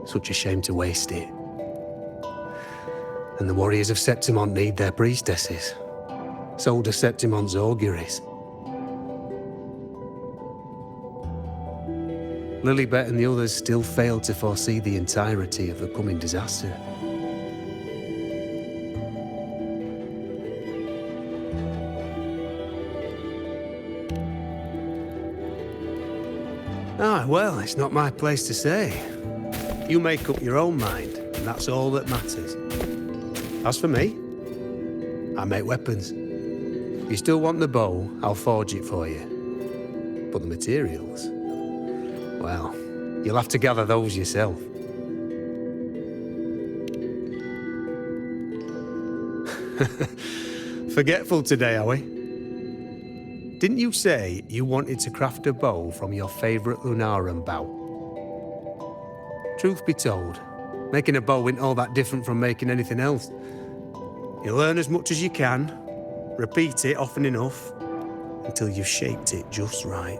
Such a shame to waste it. And the warriors of Septimont need their priestesses. So do Septimont's auguries. Lilibet and the others still failed to foresee the entirety of the coming disaster. Ah, well, it's not my place to say. You make up your own mind, and that's all that matters. As for me, I make weapons. If you still want the bow, I'll forge it for you. But the materials, well, you'll have to gather those yourself. Forgetful today, are we? Didn't you say you wanted to craft a bow from your favourite Lunarum bow? Truth be told, making a bow isn't all that different from making anything else. You learn as much as you can, repeat it often enough, until you've shaped it just right.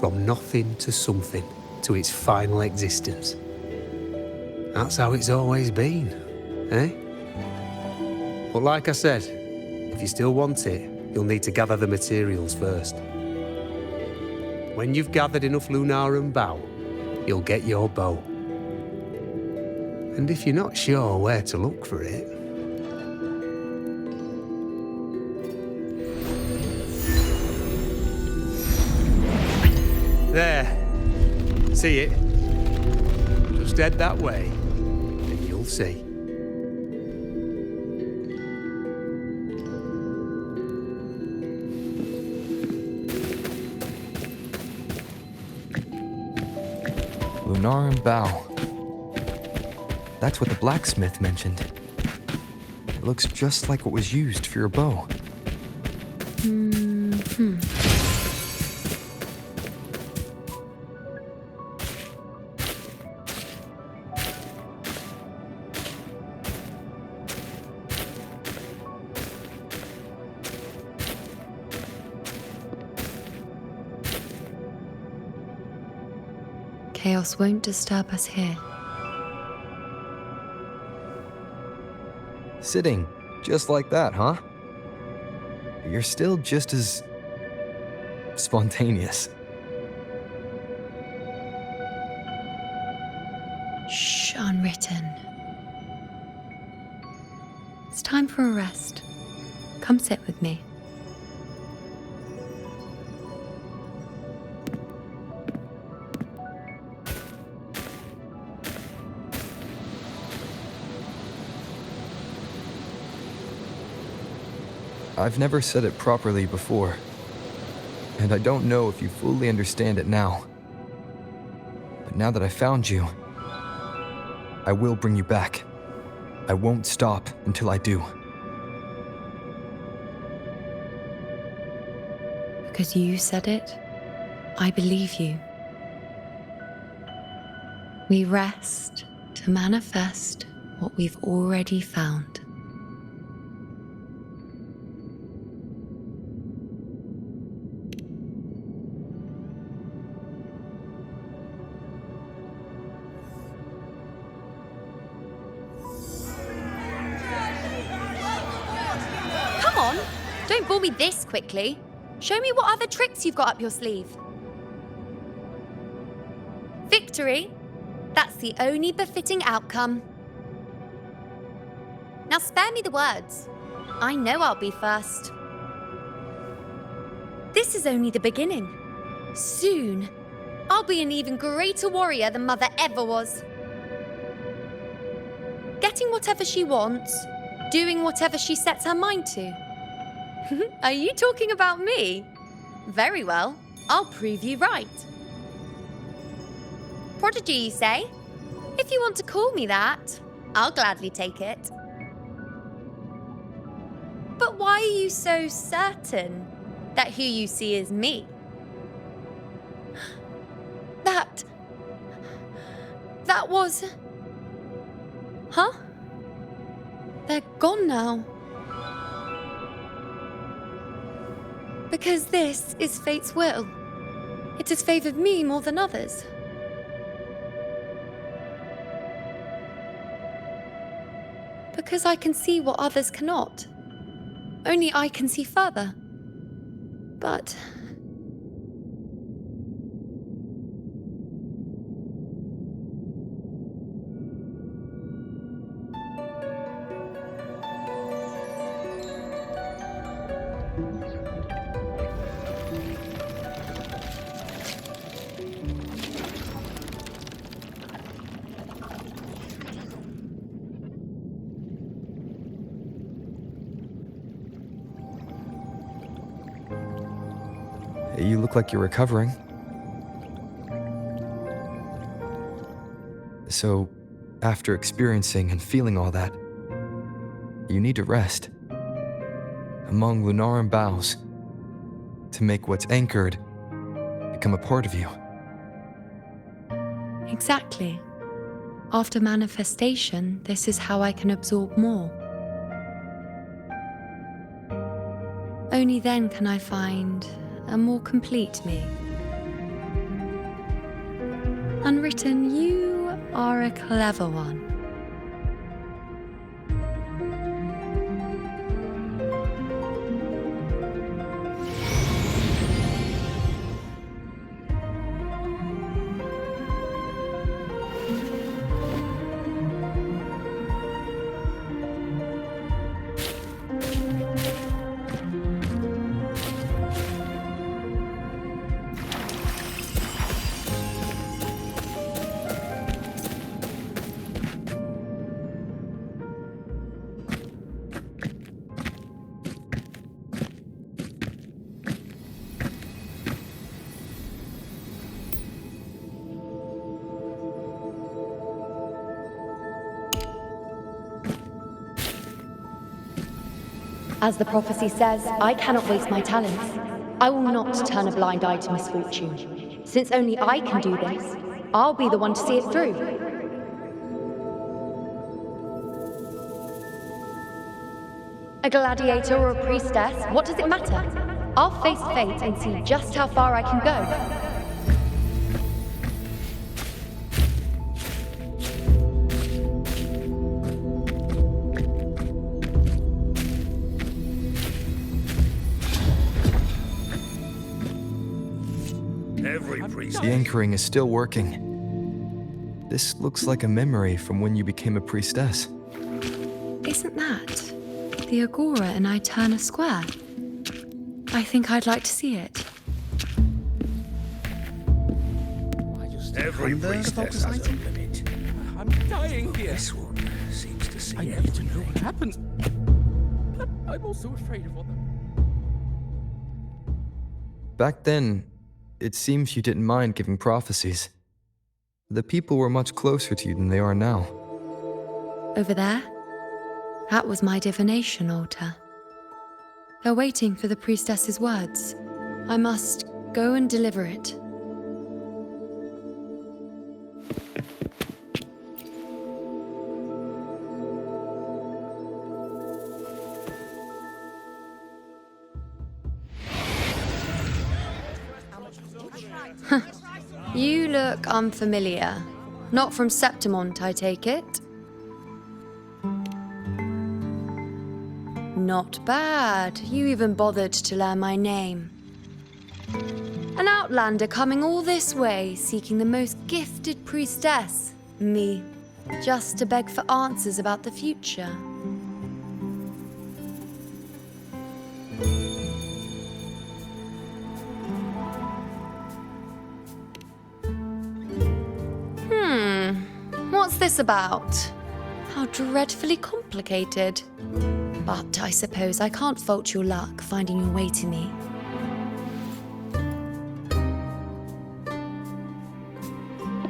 From nothing to something, to its final existence. That's how it's always been, eh? But like I said, if you still want it, you'll need to gather the materials first. When you've gathered enough Lunarum bow, you'll get your bow. And if you're not sure where to look for it, there. See it? Just head that way, and you'll see. Lunarum bow. That's what the blacksmith mentioned. It looks just like what was used for your bow. Chaos won't disturb us here. Sitting just like that, huh? You're still just as spontaneous. Shh, unwritten. It's time for a rest. Come sit with me. I've never said it properly before, and I don't know if you fully understand it now. But now that I found you, I will bring you back. I won't stop until I do. Because you said it, I believe you. We rest to manifest what we've already found. Come on! Don't bore me this quickly. Show me what other tricks you've got up your sleeve. Victory? That's the only befitting outcome. Now spare me the words. I know I'll be first. This is only the beginning. Soon, I'll be an even greater warrior than Mother ever was. Getting whatever she wants, doing whatever she sets her mind to. Are you talking about me? Very well, I'll prove you right. Prodigy, you say? If you want to call me that, I'll gladly take it. But why are you so certain that who you see is me? That was... Huh? They're gone now. Because this is fate's will. It has favored me more than others. Because I can see what others cannot. Only I can see further. But... You look like you're recovering. So, after experiencing and feeling all that, you need to rest among Lunaran boughs to make what's anchored become a part of you. Exactly. After manifestation, this is how I can absorb more. Only then can I find a more complete me. Unwritten, you are a clever one. As the prophecy says, I cannot waste my talents. I will not turn a blind eye to misfortune. Since only I can do this, I'll be the one to see it through. A gladiator or a priestess, what does it matter? I'll face fate and see just how far I can go. The anchoring is still working. This looks like a memory from when you became a priestess. Isn't that the Agora in Eterna Square? I think I'd like to see it. Every priestess has a limit. I'm dying here. This one seems to see I need everything. to know what happens. But I'm also afraid of what the... Back then, it seems you didn't mind giving prophecies. The people were much closer to you than they are now. Over there? That was my divination altar. They're waiting for the priestess's words. I must go and deliver it. You look unfamiliar. Not from Septimont, I take it. Not bad. You even bothered to learn my name. An outlander coming all this way, seeking the most gifted priestess, me, just to beg for answers about the future. What's this about? How dreadfully complicated. But I suppose I can't fault your luck finding your way to me.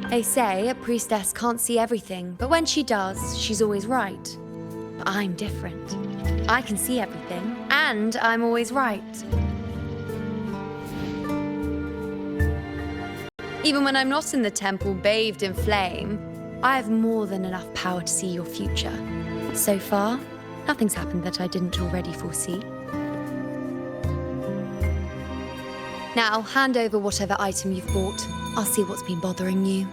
They say a priestess can't see everything, but when she does, she's always right. But I'm different. I can see everything, and I'm always right. Even when I'm not in the temple bathed in flame, I have more than enough power to see your future. So far, nothing's happened that I didn't already foresee. Now, hand over whatever item you've bought. I'll see what's been bothering you.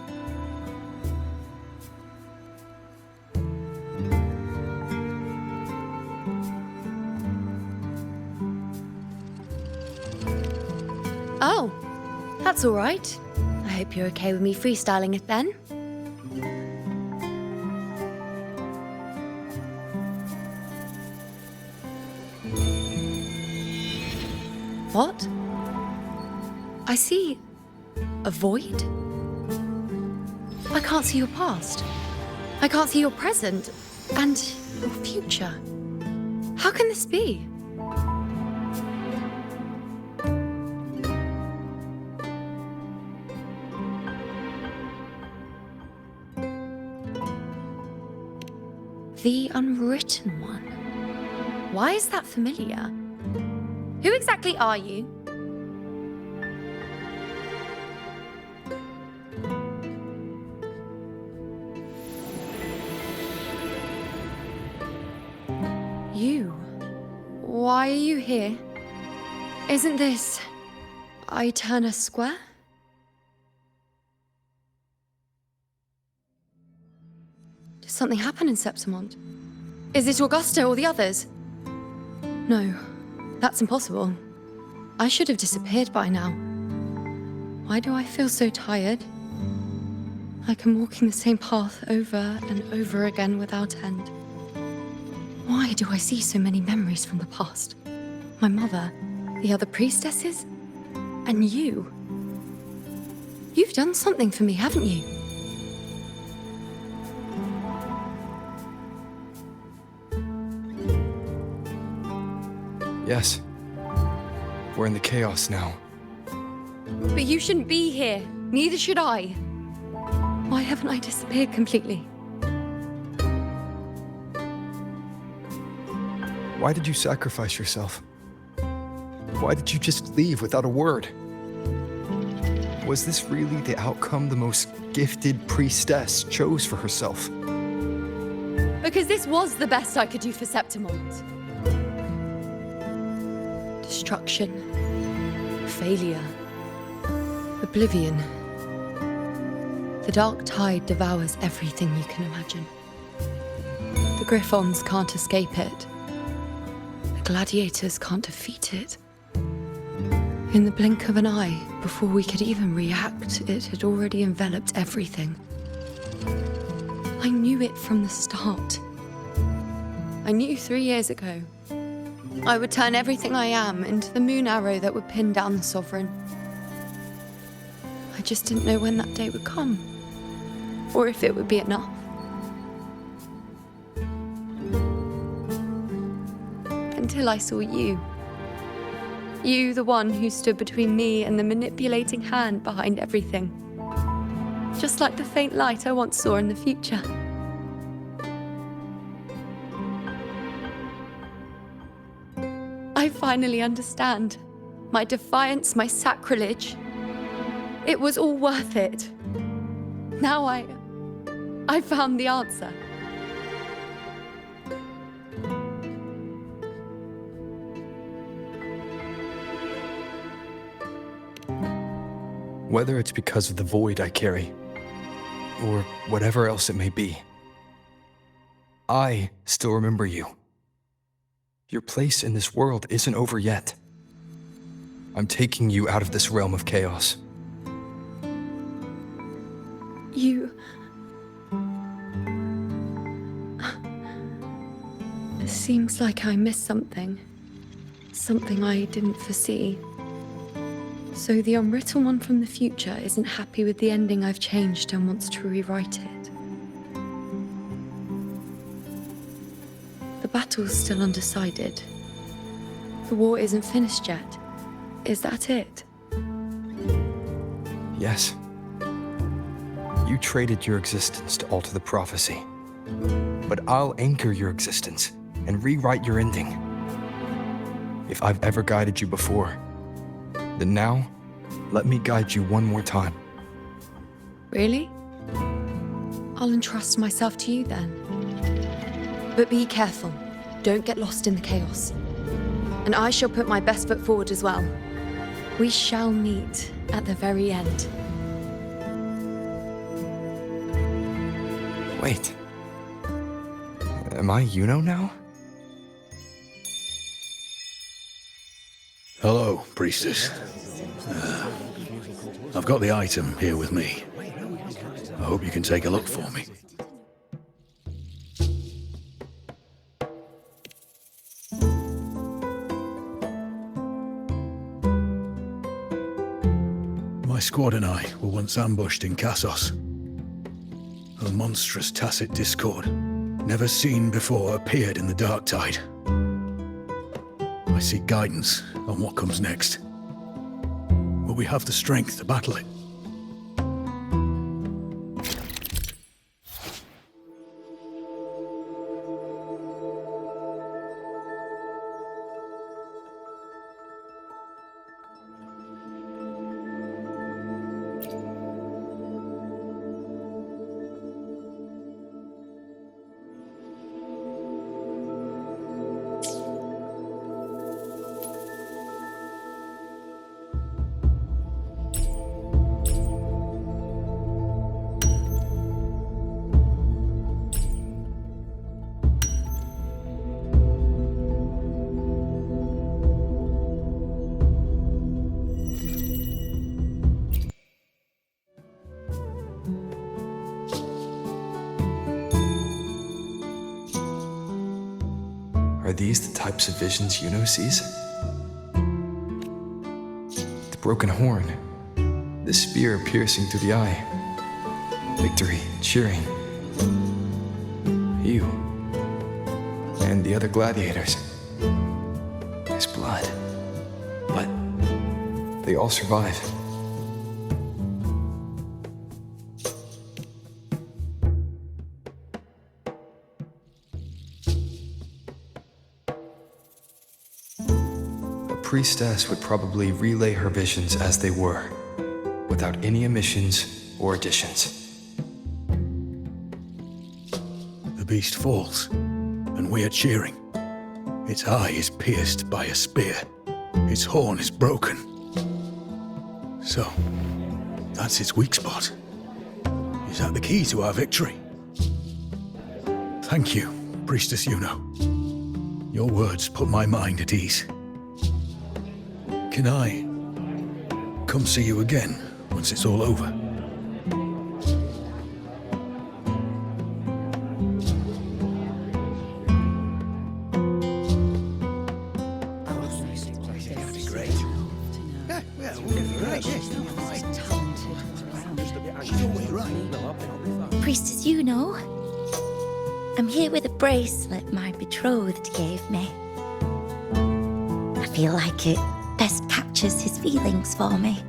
Oh, that's all right. I hope you're okay with me freestyling it then. What? I see a void? I can't see your past. I can't see your present and your future. How can this be? The Unwritten One. Why is that familiar? Who exactly are you? You? Why are you here? Isn't this Eterna Square? Did something happen in Septimont? Is it Augusta or the others? No. That's impossible. I should have disappeared by now. Why do I feel so tired? Like I'm walking the same path over and over again without end. Why do I see so many memories from the past? My mother, the other priestesses, and you. You've done something for me, haven't you? Yes. We're in the chaos now. But you shouldn't be here. Neither should I. Why haven't I disappeared completely? Why did you sacrifice yourself? Why did you just leave without a word? Was this really the outcome the most gifted priestess chose for herself? Because this was the best I could do for Septimont. Destruction, failure, oblivion. The dark tide devours everything you can imagine. The Griffons can't escape it. The gladiators can't defeat it. In the blink of an eye, before we could even react, it had already enveloped everything. I knew it from the start. I knew 3 years ago I would turn everything I am into the moon arrow that would pin down the Sovereign. I just didn't know when that day would come, or if it would be enough. Until I saw you. You, the one who stood between me and the manipulating hand behind everything. Just like the faint light I once saw in the future. I finally understand. My defiance, my sacrilege. It was all worth it. Now I found the answer. Whether it's because of the void I carry, or whatever else it may be, I still remember you. Your place in this world isn't over yet. I'm taking you out of this realm of chaos. It seems like I missed something. Something I didn't foresee. So the unwritten one from the future isn't happy with the ending I've changed and wants to rewrite it. The battle's still undecided. The war isn't finished yet. Is that it? Yes. You traded your existence to alter the prophecy. But I'll anchor your existence and rewrite your ending. If I've ever guided you before, then now, let me guide you one more time. Really? I'll entrust myself to you then. But be careful. Don't get lost in the chaos. And I shall put my best foot forward as well. We shall meet at the very end. Wait. Am I Yuno now? Hello, priestess. I've got the item here with me. I hope you can take a look for me. My squad and I were once ambushed in Kassos. A monstrous tacit discord, never seen before, appeared in the dark tide. I seek guidance on what comes next. Will we have the strength to battle it? Are these the types of visions Yuno sees? The broken horn, the spear piercing through the eye, victory cheering. You and the other gladiators. His blood. But they all survive. A priestess would probably relay her visions as they were, without any omissions or additions. The beast falls, and we are cheering. Its eye is pierced by a spear. Its horn is broken. So, that's its weak spot. Is that the key to our victory? Thank you, Priestess Yuno. Your words put my mind at ease. Can I come see you again once it's all over? Priestess Yuno, I'm here with a bracelet my betrothed gave me. I feel like it best captures his feelings for me.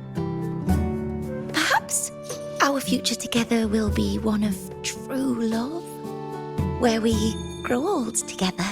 Perhaps our future together will be one of true love, where we grow old together.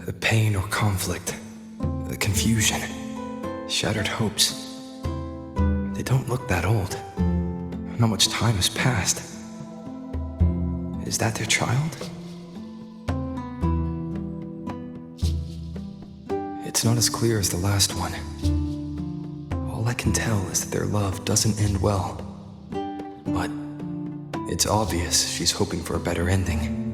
The pain or conflict, the confusion, shattered hopes. They don't look that old. Not much time has passed. Is that their child? It's not as clear as the last one. All I can tell is that their love doesn't end well. But it's obvious she's hoping for a better ending.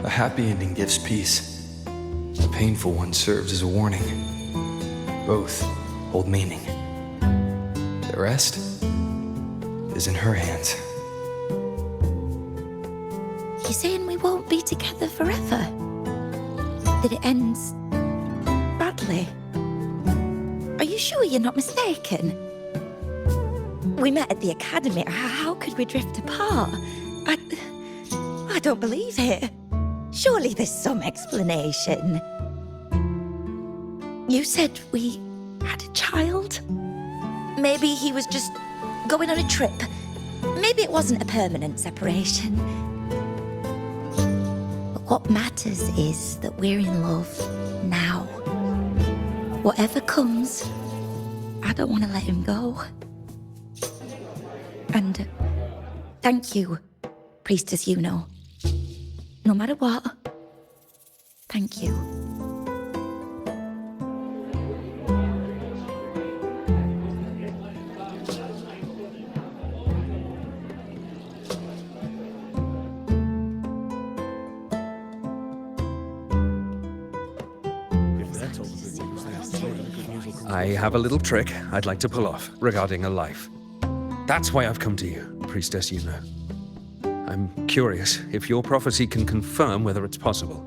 A happy ending gives peace. A painful one serves as a warning. Both hold meaning. The rest is in her hands. You're saying we won't be together forever? That it ends badly? Are you sure you're not mistaken? We met at the academy. How could we drift apart? I don't believe it. Surely there's some explanation. You said we had a child? Maybe he was just going on a trip. Maybe it wasn't a permanent separation. But what matters is that we're in love now. Whatever comes, I don't want to let him go. And thank you, Priestess Yuno. No matter what, thank you. I have a little trick I'd like to pull off regarding a life. That's why I've come to you, Priestess Yuno. I'm curious if your prophecy can confirm whether it's possible.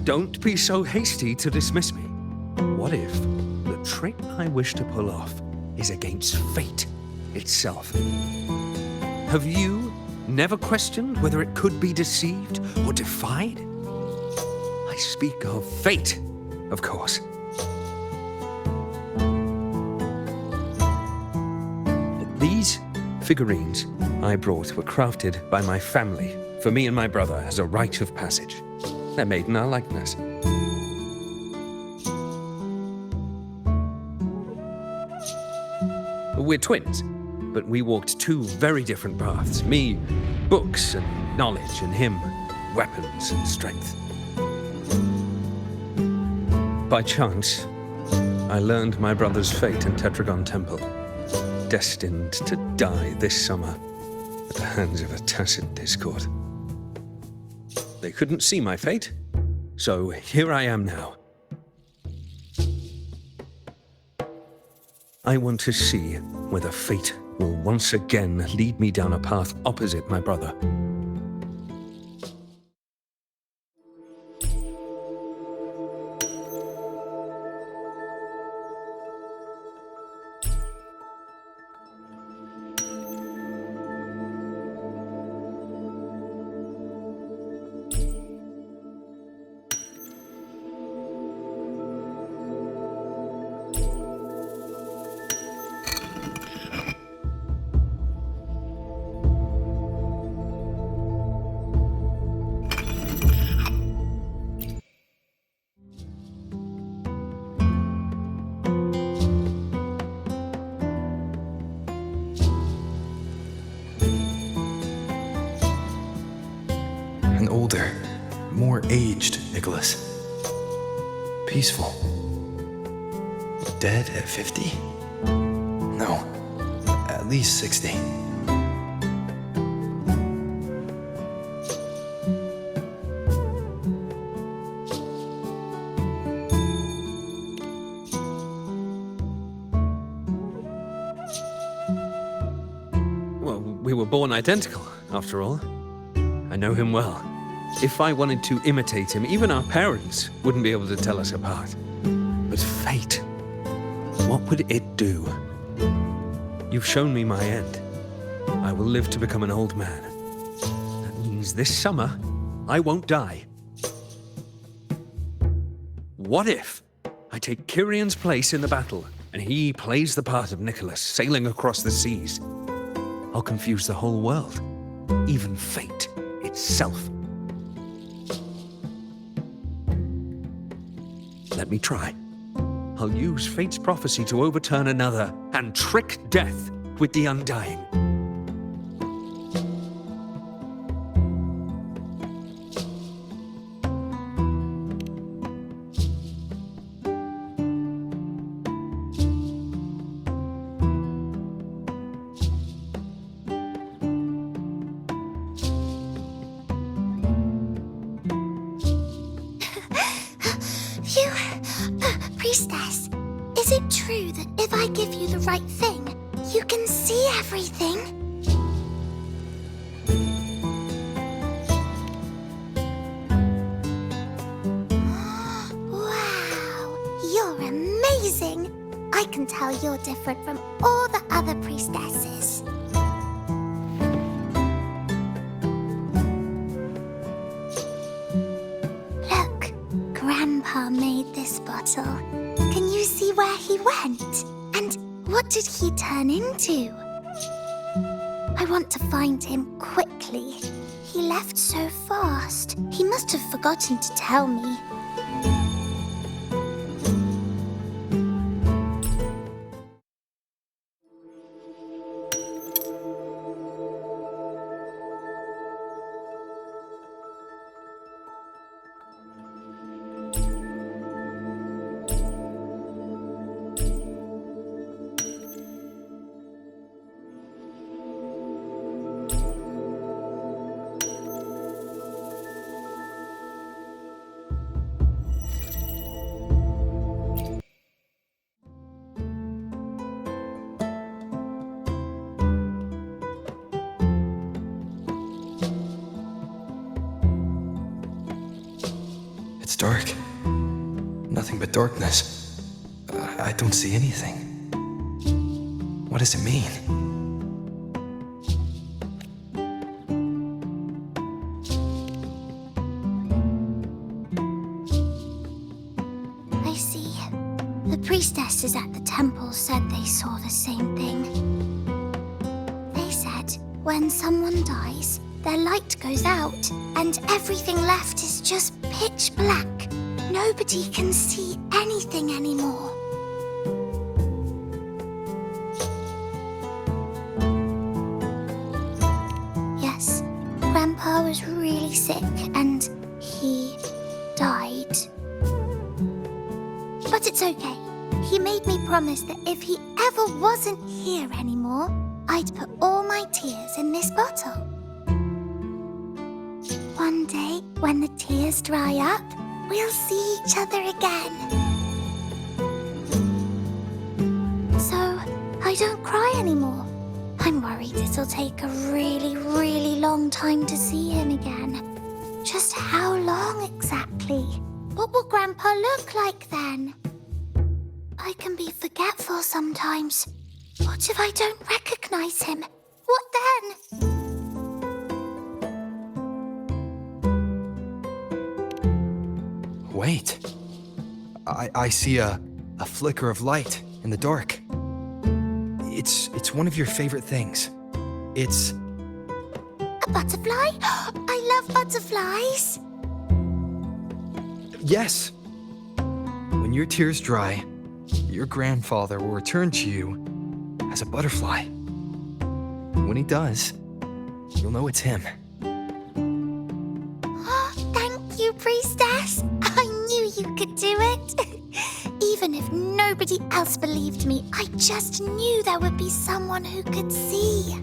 Don't be so hasty to dismiss me. What if the trick I wish to pull off is against fate itself? Have you never questioned whether it could be deceived or defied? I speak of fate, of course. These figurines I brought were crafted by my family for me and my brother as a rite of passage. They're made in our likeness. We're twins, but we walked two very different paths. Me, books and knowledge, and him, weapons and strength. By chance, I learned my brother's fate in Tetragon Temple, destined to die this summer at the hands of a tacit discord. They couldn't see my fate, so here I am now. I want to see whether fate will once again lead me down a path opposite my brother. An older, more aged Nicholas. Peaceful. Dead at 50? No, at least 60. Well, we were born identical, after all. I know him well. If I wanted to imitate him, even our parents wouldn't be able to tell us apart. But fate, what would it do? You've shown me my end. I will live to become an old man. That means this summer, I won't die. What if I take Kyrion's place in the battle, and he plays the part of Nicholas, sailing across the seas? I'll confuse the whole world, even fate itself. Let me try. I'll use fate's prophecy to overturn another and trick death with the undying. Priestess, is it true that if I give you the right thing, you can see everything? Wow, you're amazing! I can tell you're different from all the other priestesses. Look, Grandpa made this bottle. Can you see where he went? And what did he turn into? I want to find him quickly. He left so fast. He must have forgotten to tell me. It's dark. Nothing but darkness. I don't see anything. What does it mean? I see. The priestesses at the temple said they saw the same thing. They said when someone dies, their light goes out, and everything left is just pitch black. Nobody can see anything anymore. Yes, Grandpa was really sick, and he died. But it's okay. He made me promise that if he ever wasn't here anymore, I'd put all my tears in this bottle. One day, when the tears dry up, we'll see each other again. So, I don't cry anymore. I'm worried it'll take a really, really long time to see him again. Just how long exactly? What will Grandpa look like then? I can be forgetful sometimes. What if I don't recognize him? What then? Wait. I see a flicker of light in the dark. It's one of your favorite things. It's... A butterfly? I love butterflies. Yes. When your tears dry, your grandfather will return to you as a butterfly. When he does, you'll know it's him. Thank you, Priestess. I knew you could do it. Even if nobody else believed me, I just knew there would be someone who could see.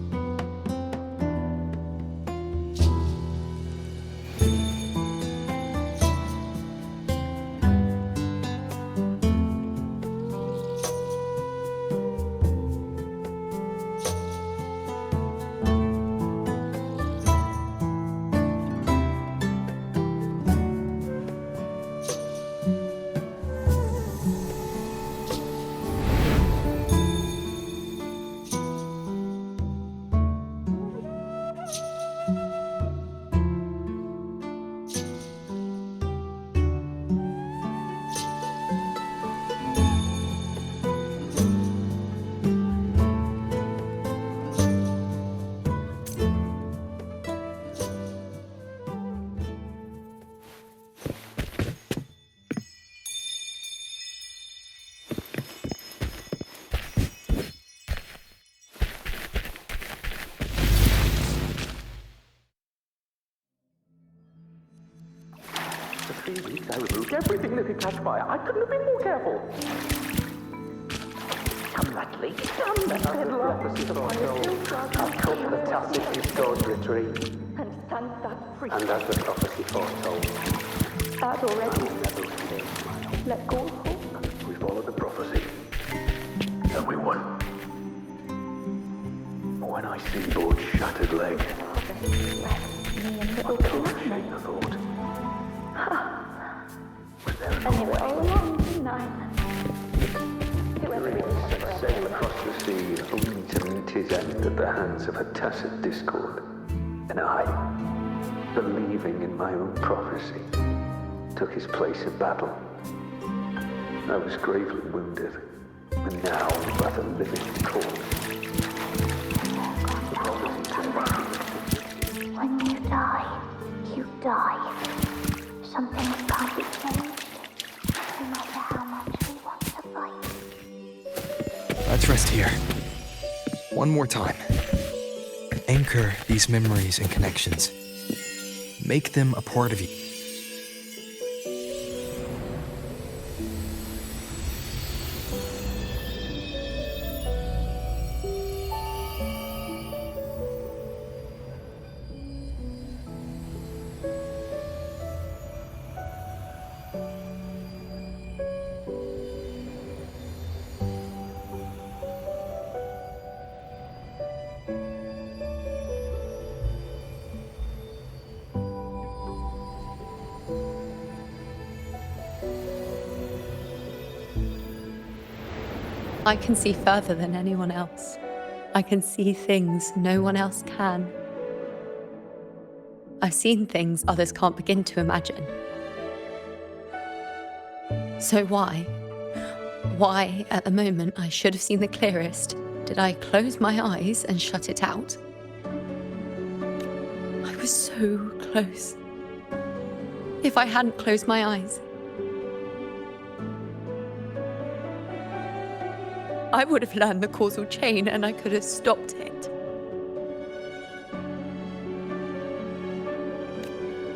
For 3 weeks, I removed everything that could catch fire. I couldn't have been more careful. Come, Natalie. Come, Natalie. I've come the tacit discord retreat. And stand that free. And as the prophecy foretold, That already. I will never retain my Let go of hope. We followed the prophecy. And we won. When I see Board's shattered leg, I can't shake the thought. Was there I knew it all along, didn't I? Whoever it set was, sail across the sea only to meet his end at the hands of a tacit discord? And I, believing in my own prophecy, took his place in battle. I was gravely wounded, and now but a living corpse. The prophecy took me. When you die, you die. Some things can't be changed, no matter how much we want to fight. Let's rest here. One more time. Anchor these memories and connections. Make them a part of you. I can see further than anyone else. I can see things no one else can. I've seen things others can't begin to imagine. So why, at the moment I should have seen the clearest, did I close my eyes and shut it out? I was so close. If I hadn't closed my eyes, I would have learned the causal chain and I could have stopped it.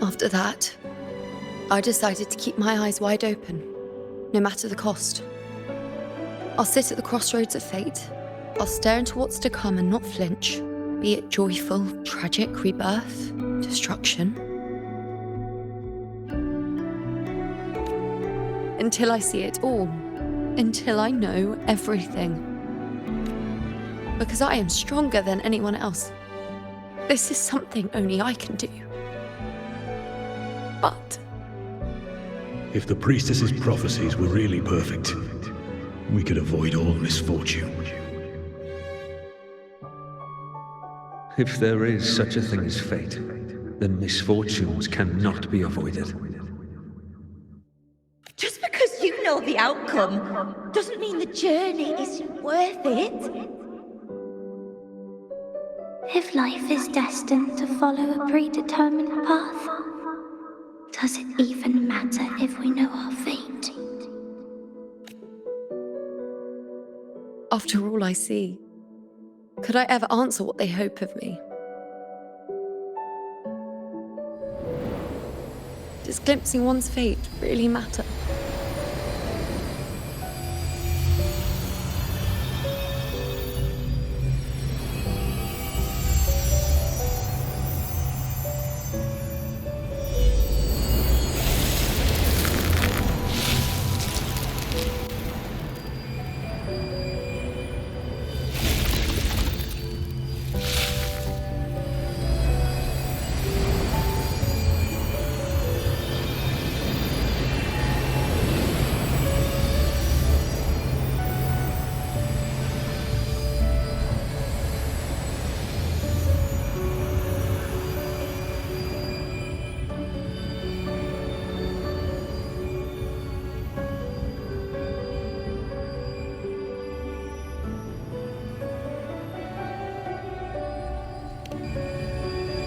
After that, I decided to keep my eyes wide open, no matter the cost. I'll sit at the crossroads of fate. I'll stare into what's to come and not flinch, be it joyful, tragic, rebirth, destruction. Until I see it all. Until I know everything. Because I am stronger than anyone else. This is something only I can do. But If the priestess's prophecies were really perfect, we could avoid all misfortune. If there is such a thing as fate, then misfortunes cannot be avoided. Just because you know the outcome doesn't mean the journey isn't worth it. If life is destined to follow a predetermined path, does it even matter if we know our fate? after all I see, could I ever answer what they hope of me? Does glimpsing one's fate really matter?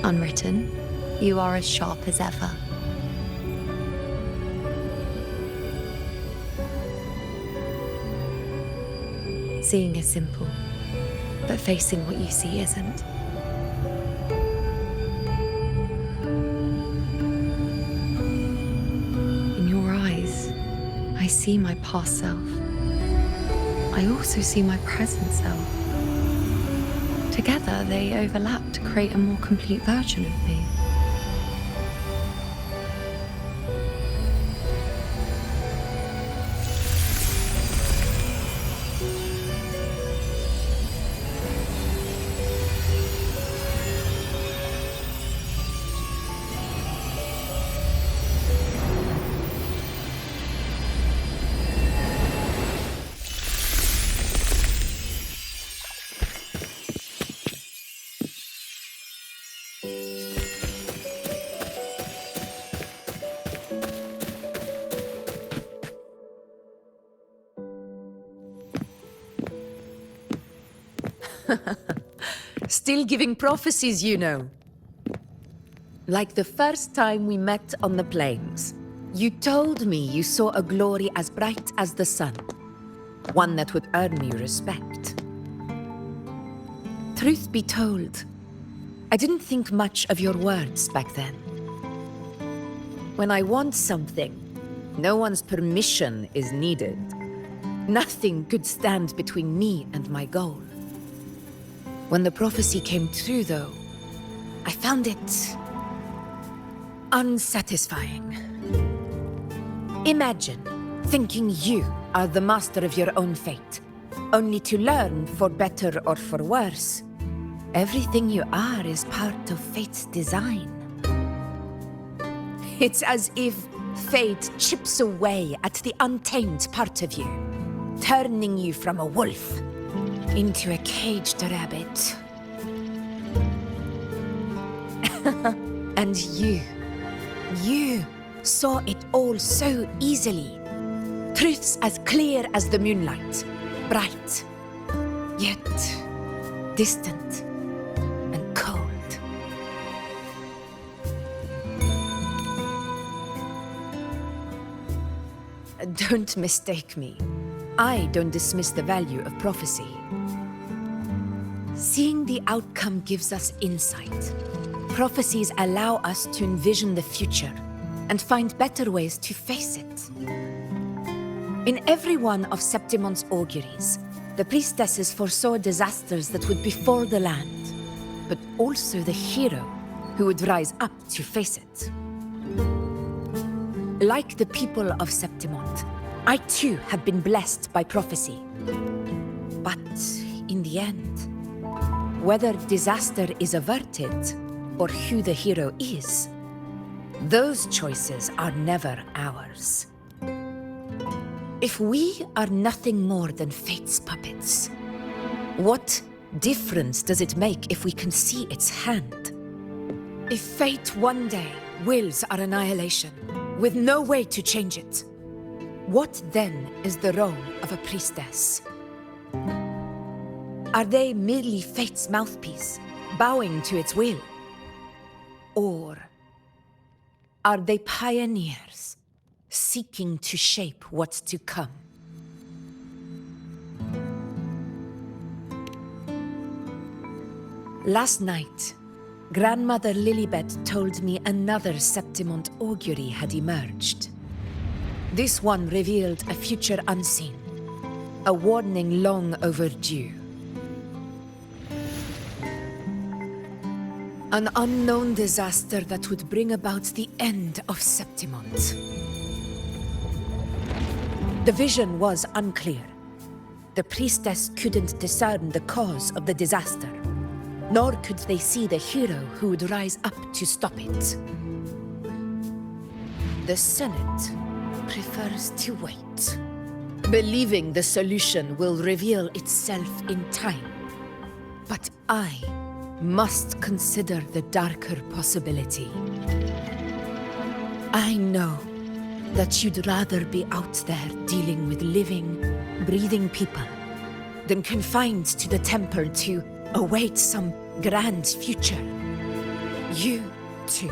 Unwritten, you are as sharp as ever. Seeing is simple, but facing what you see isn't. I see my past self. I also see my present self. Together, they overlap to create a more complete version of me. Still giving prophecies, you know. Like the first time we met on the plains, you told me you saw a glory as bright as the sun, one that would earn me respect. Truth be told, I didn't think much of your words back then. When I want something, no one's permission is needed. Nothing could stand between me and my goal. When the prophecy came true, though, I found it unsatisfying. Imagine thinking you are the master of your own fate, only to learn, for better or for worse, everything you are is part of fate's design. It's as if fate chips away at the untamed part of you, turning you from a wolf into a caged rabbit. And you saw it all so easily. Truths as clear as the moonlight, bright, yet distant and cold. Don't mistake me. I don't dismiss the value of prophecy. Seeing the outcome gives us insight. Prophecies allow us to envision the future and find better ways to face it. In every one of Septimon's auguries, the priestesses foresaw disasters that would befall the land, but also the hero who would rise up to face it. Like the people of Septimont, I too have been blessed by prophecy. But in the end, whether disaster is averted or who the hero is, those choices are never ours. If we are nothing more than fate's puppets, what difference does it make if we can see its hand? If fate one day wills our annihilation, with no way to change it, what then is the role of a priestess? Are they merely fate's mouthpiece, bowing to its will? Or are they pioneers, seeking to shape what's to come? Last night, Grandmother Lilibet told me another Septimont augury had emerged. This one revealed a future unseen, a warning long overdue. An unknown disaster that would bring about the end of Septimont. The vision was unclear. The priestess couldn't discern the cause of the disaster, nor could they see the hero who would rise up to stop it. The Senate prefers to wait, believing the solution will reveal itself in time. But I must consider the darker possibility. I know that you'd rather be out there dealing with living, breathing people than confined to the temple to await some grand future. You, too,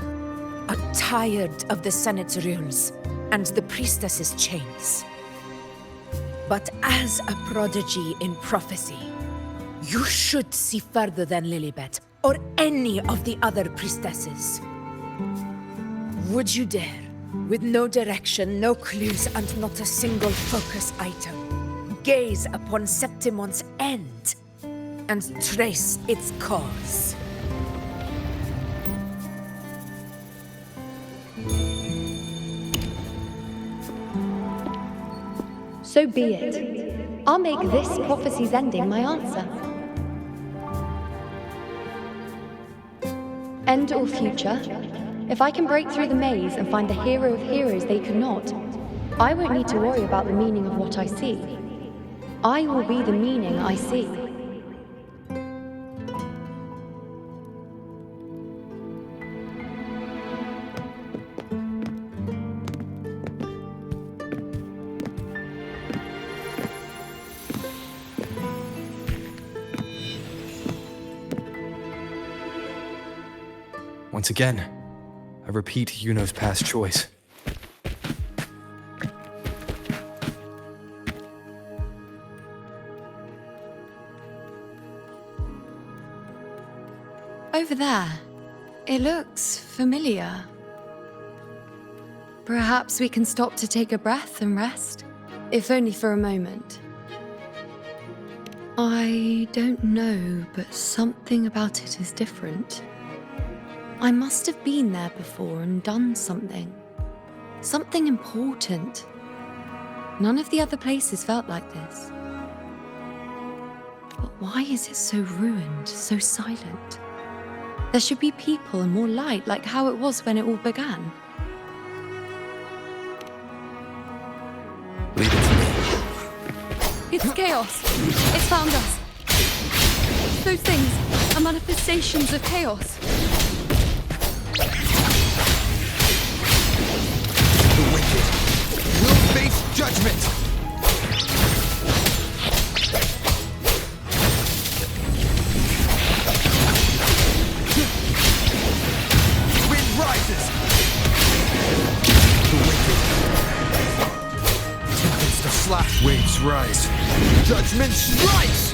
are tired of the Senate's rules and the priestess's chains. But as a prodigy in prophecy, you should see further than Lilibet or any of the other priestesses. Would you dare with no direction, no clues, and not a single focus item. Gaze upon Septimon's end and trace its cause. So be it. I'll make this prophecy's ending my answer. End or future, if I can break through the maze and find the hero of heroes they could not, I won't need to worry about the meaning of what I see. I will be the meaning I see. Once again, I repeat Yuno's past choice. Over there, it looks familiar. Perhaps we can stop to take a breath and rest, if only for a moment. I don't know, but something about it is different. I must have been there before and done something. Something important. None of the other places felt like this. But why is it so ruined, so silent? There should be people and more light, like how it was when it all began. Leave it to me. It's chaos. It's found us. Those things are manifestations of chaos. The wicked will face judgment! Wind rises! The wicked. Tempest to slash. Waves rise. Judgment strikes!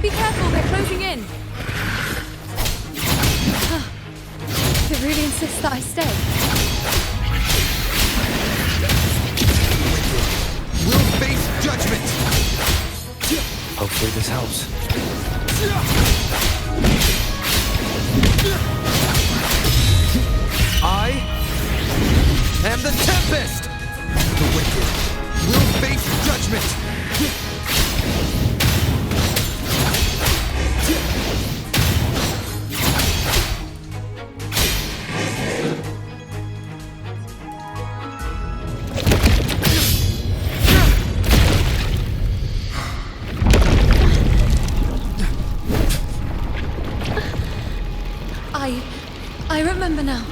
Be careful, they're closing in. It really insists that I stay. Will face judgment! Hopefully this helps. I am the Tempest! The wicked will face judgment! I remember now.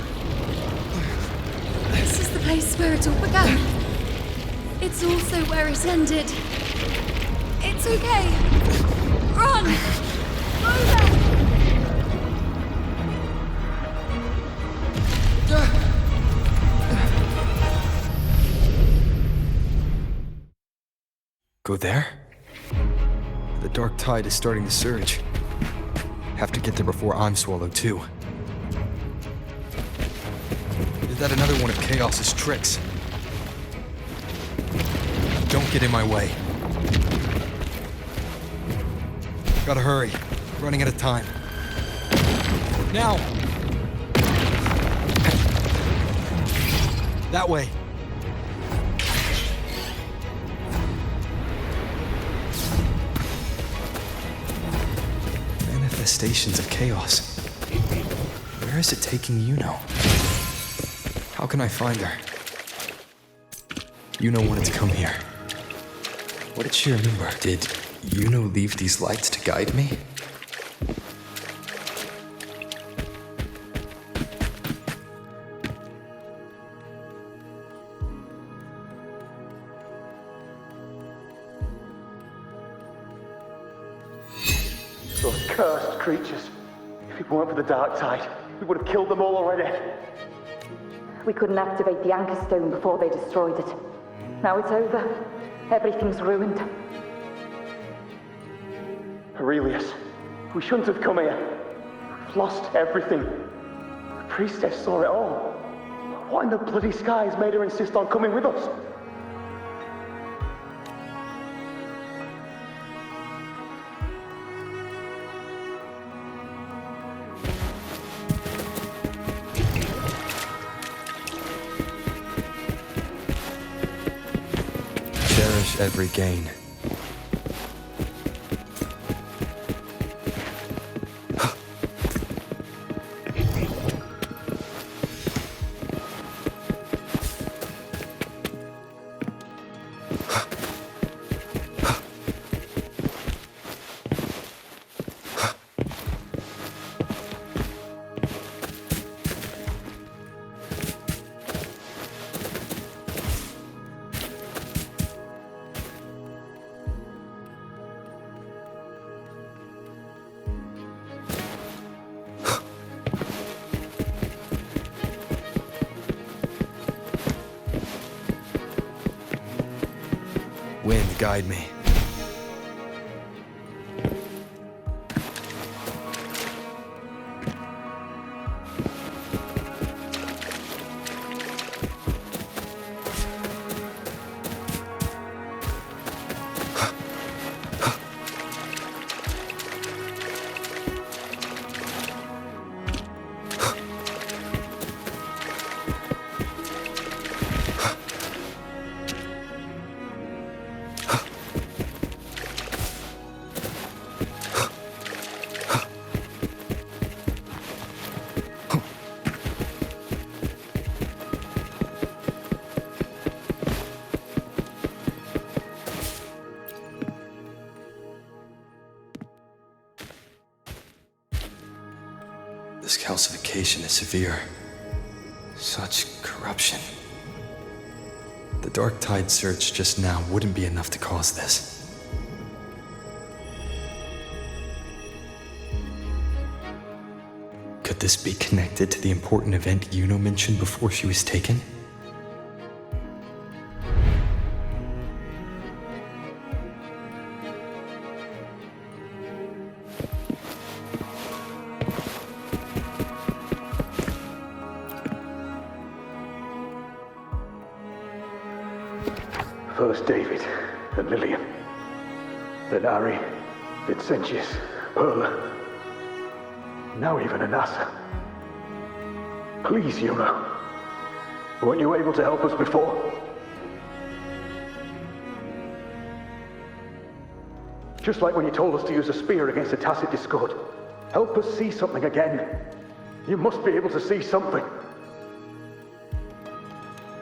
This is the place where it all began. It's also where it ended. It's okay. Run! Over! Go there? The dark tide is starting to surge. Have to get there before I'm swallowed too. Is that another one of Chaos's tricks? Don't get in my way. Gotta hurry. Running out of time. Now! That way. Manifestations of chaos. Where is it taking Yuno? How can I find her? Yuno wanted to come here. What did she remember? Did Yuno leave these lights to guide me? Those cursed creatures. If it weren't for the dark tide, we would have killed them all already. We couldn't activate the anchor stone before they destroyed it. Now it's over. Everything's ruined. Aurelius, we shouldn't have come here. I've lost everything. The priestess saw it all. What in the bloody skies made her insist on coming with us? Cherish every gain. Wind, guide me. This calcification is severe. Such corruption. The Dark Tide surge just now wouldn't be enough to cause this. Could this be connected to the important event Yuno mentioned before she was taken? First David and Lillian, then Ari, Vincentius, Perla, now even Anassa. Please, Yuno. Weren't you able to help us before? Just like when you told us to use a spear against a tacit discord. Help us see something again. You must be able to see something.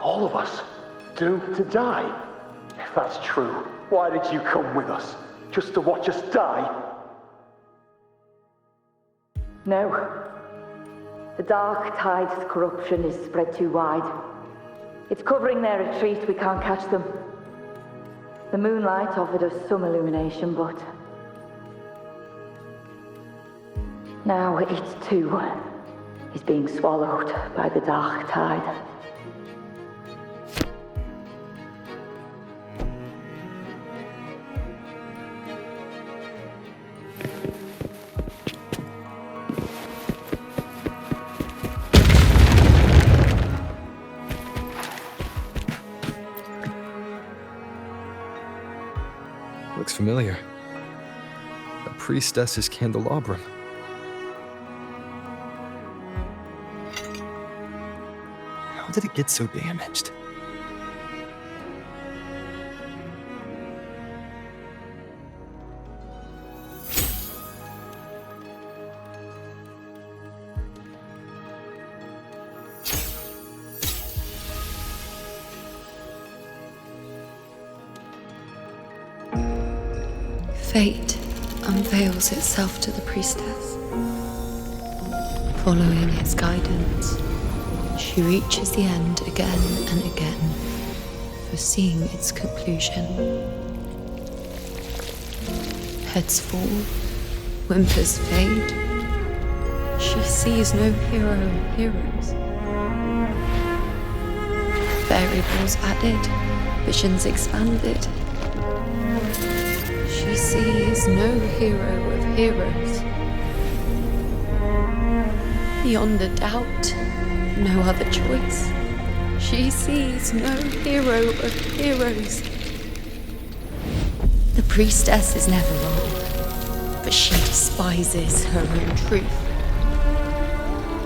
All of us doomed to die. If that's true, why did you come with us? Just to watch us die? No. The Dark Tide's corruption is spread too wide. It's covering their retreat, we can't catch them. The moonlight offered us some illumination, but... now it too is being swallowed by the Dark Tide. Looks familiar. A priestess's candelabrum. How did it get so damaged? Fate unveils itself to the priestess. Following its guidance, she reaches the end again and again, foreseeing its conclusion. Heads fall, whimpers fade. She sees no hero of heroes. Variables added, visions expanded. She sees no hero of heroes. Beyond a doubt, no other choice. She sees no hero of heroes. The priestess is never wrong, but she despises her own truth.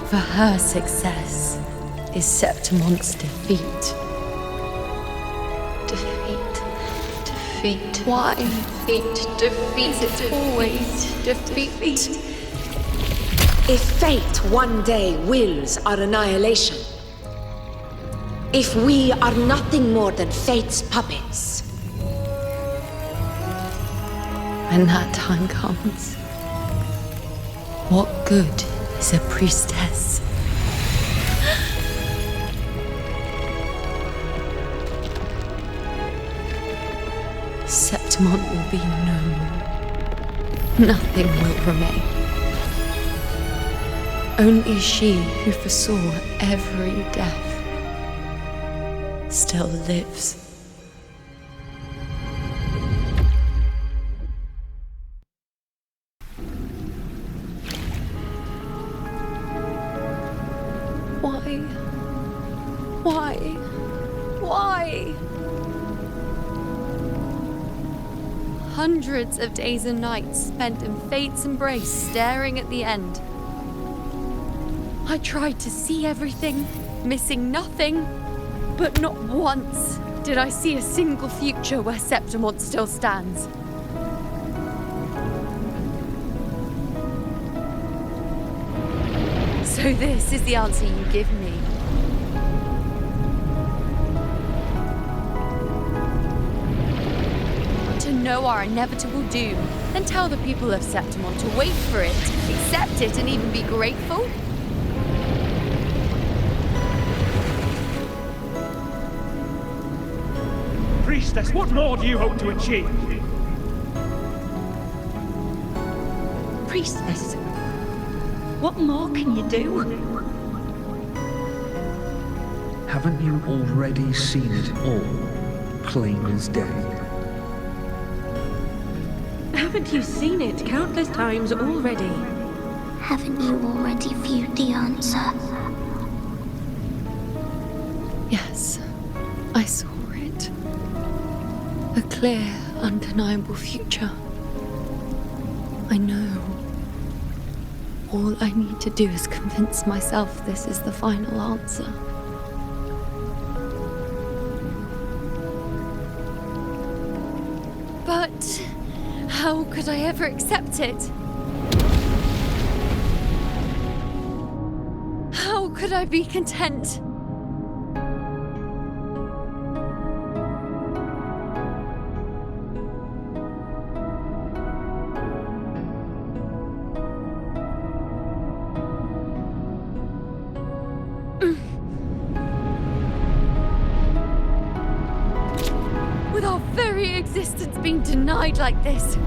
For her success is Septimon's defeat. Defeat. Why? Defeat. It's always defeat. If fate one day wills our annihilation, if we are nothing more than fate's puppets, when that time comes, what good is a priestess? Septimon will be no more. Nothing will remain. Only she who foresaw every death still lives. Why? Hundreds of days and nights spent in fate's embrace, staring at the end. I tried to see everything, missing nothing, but not once did I see a single future where Septimon still stands. So this is the answer you give me. To know our inevitable doom, then tell the people of Septimon to wait for it, accept it, and even be grateful? Priestess, what more do you hope to achieve? Priestess, what more can you do? Haven't you already seen it all, plain as day? Haven't you seen it countless times already? Haven't you already viewed the answer? Yes, I saw it. A clear, undeniable future. I know. All I need to do is convince myself this is the final answer. But how could I ever accept it? How could I be content? With our very existence being denied like this.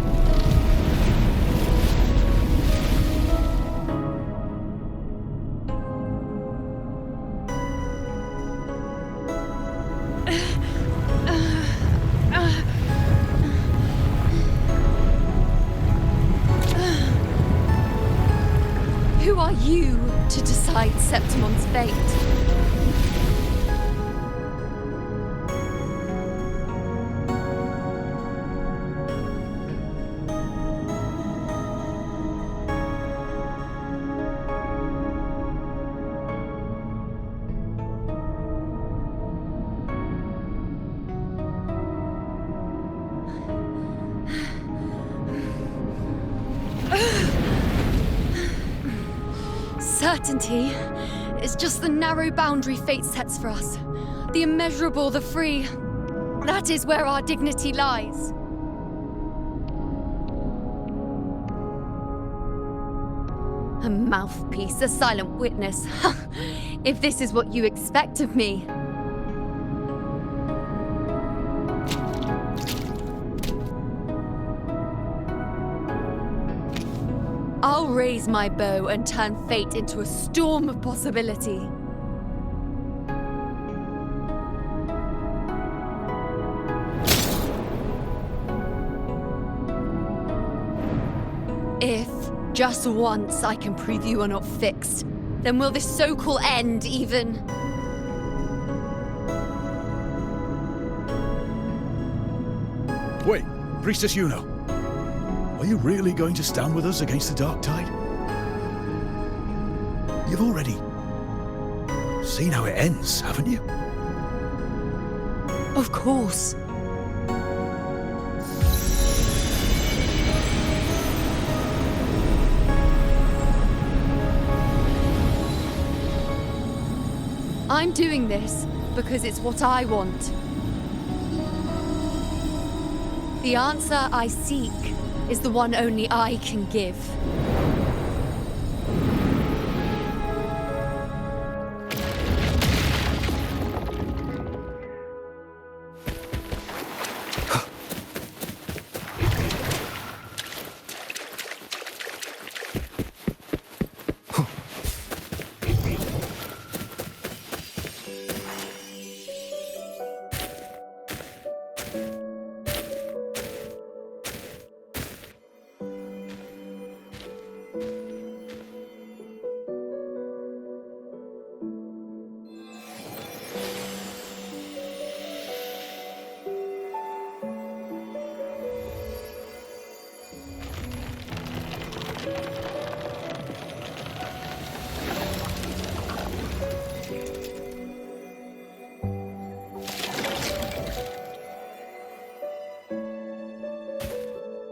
Who are you to decide Septimon's fate? Certainty is just the narrow boundary fate sets for us. The immeasurable, the free. That is where our dignity lies. A mouthpiece, a silent witness. If this is what you expect of me. I'll raise my bow and turn fate into a storm of possibility. If, just once, I can prove you are not fixed, then will this so-called end even? Wait, Priestess Yuno. Are you really going to stand with us against the Dark Tide? You've already seen how it ends, haven't you? Of course. I'm doing this because it's what I want. The answer I seek is the one only I can give.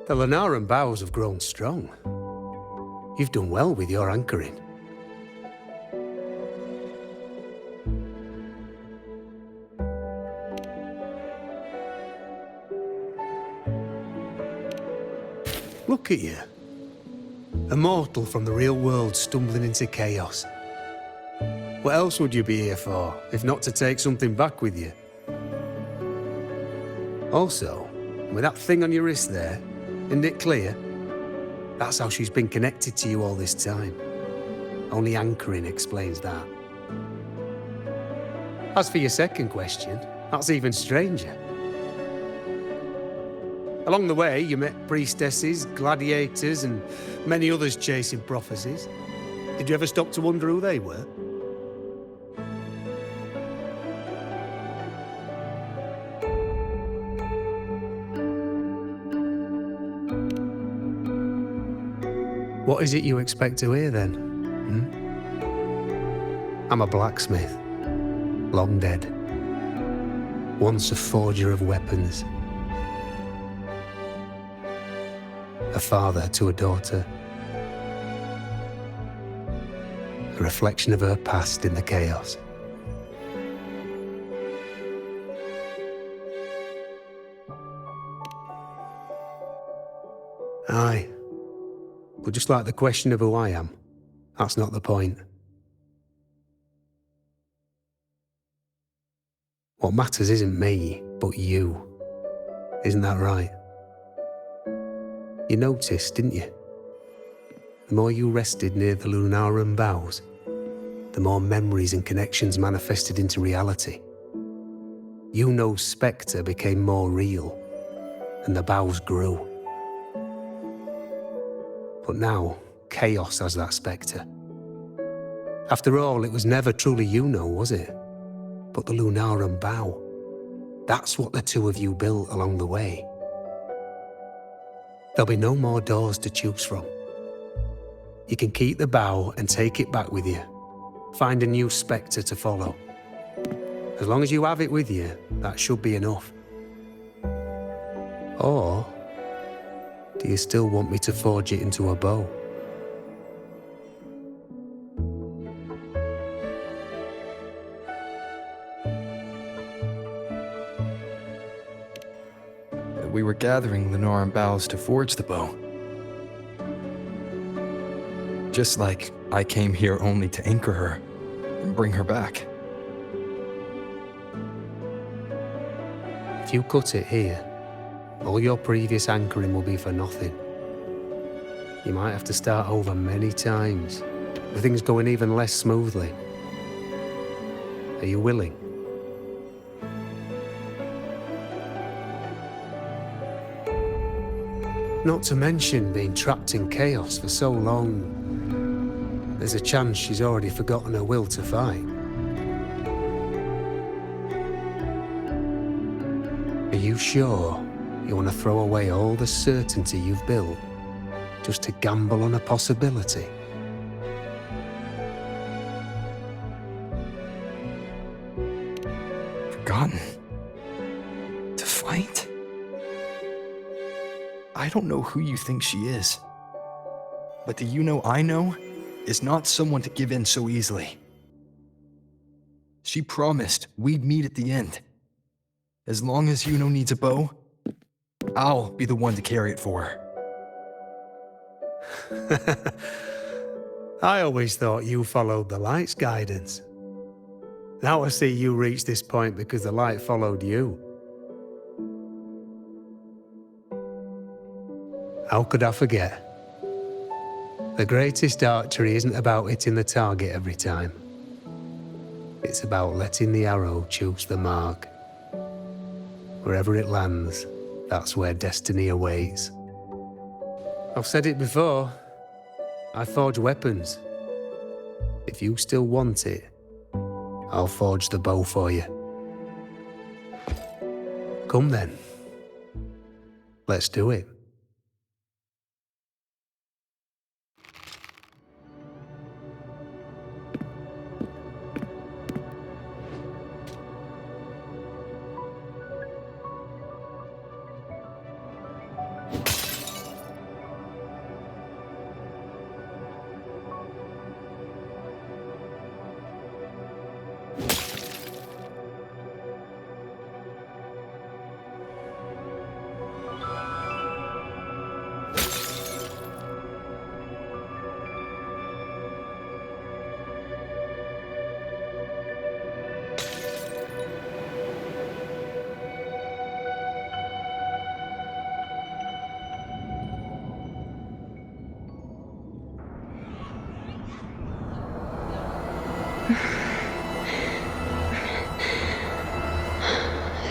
The Lunaran bows have grown strong. You've done well with your anchoring. Look at you. A mortal from the real world stumbling into chaos. What else would you be here for, if not to take something back with you? Also, with that thing on your wrist there, isn't it clear? That's how she's been connected to you all this time. Only anchoring explains that. As for your second question, that's even stranger. Along the way, you met priestesses, gladiators, and many others chasing prophecies. Did you ever stop to wonder who they were? What is it you expect to hear then? I'm a blacksmith, long dead. Once a forger of weapons. A father to a daughter. A reflection of her past in the chaos. Aye. But just like the question of who I am, that's not the point. What matters isn't me, but you. Isn't that right? You noticed, didn't you? The more you rested near the Lunaran bows, the more memories and connections manifested into reality. Yuno's spectre became more real, and the bows grew. But now, chaos has that spectre. After all, it was never truly Yuno, was it? But the Lunaran bow. That's what the two of you built along the way. There'll be no more doors to choose from. You can keep the bow and take it back with you. Find a new spectre to follow. As long as you have it with you, that should be enough. Or do you still want me to forge it into a bow? We were gathering Lunaran boughs to forge the bow. Just like I came here only to anchor her and bring her back. If you cut it here, all your previous anchoring will be for nothing. You might have to start over many times, with things going even less smoothly. Are you willing? Not to mention being trapped in chaos for so long. there's a chance she's already forgotten her will to fight. Are you sure you want to throw away all the certainty you've built just to gamble on a possibility? Forgotten? To fight? I don't know who you think she is. But the I know is not someone to give in so easily. She promised we'd meet at the end. As long as needs a bow, I'll be the one to carry it for her. I always thought you followed the light's guidance. Now I see you reached this point because the light followed you. How could I forget? The greatest archery isn't about hitting the target every time. It's about letting the arrow choose the mark. Wherever it lands, that's where destiny awaits. I've said it before. I forge weapons. If you still want it, I'll forge the bow for you. Come then. Let's do it.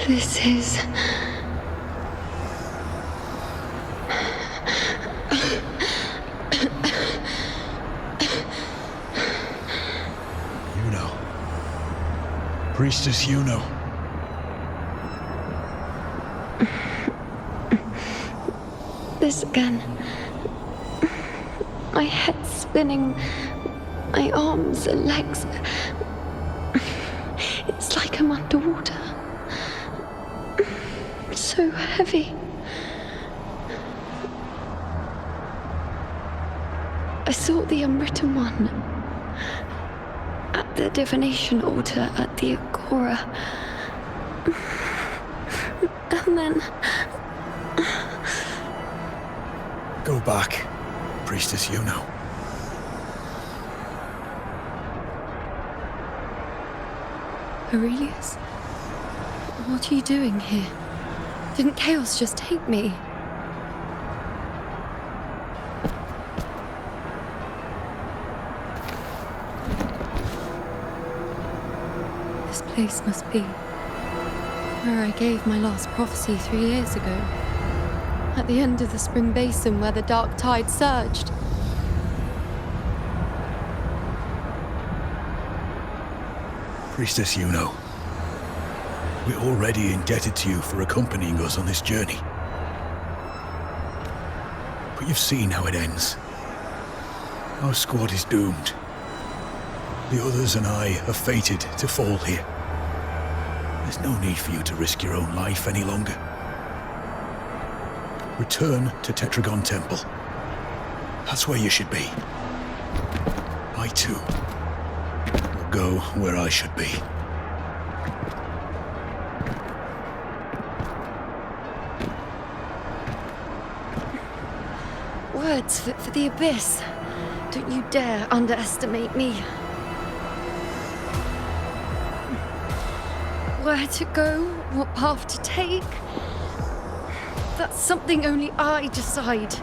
This is... Priestess Yuno. This again. My head spinning, my arms and legs. It's like I'm underwater. So heavy. I saw the unwritten one at the divination altar at the Agora. And then... Go back, Priestess Yuno. Aurelius? What are you doing here? Didn't chaos just take me? This place must be where I gave my last prophecy 3 years ago. At the end of the spring basin where the dark tide surged. Priestess Yuno, we're already indebted to you for accompanying us on this journey. But you've seen how it ends. Our squad is doomed. The others and I are fated to fall here. There's no need for you to risk your own life any longer. Return to Tetragon Temple. That's where you should be. I too will go where I should be. Words fit for the abyss. Don't you dare underestimate me. Where to go, what path to take, that's something only I decide.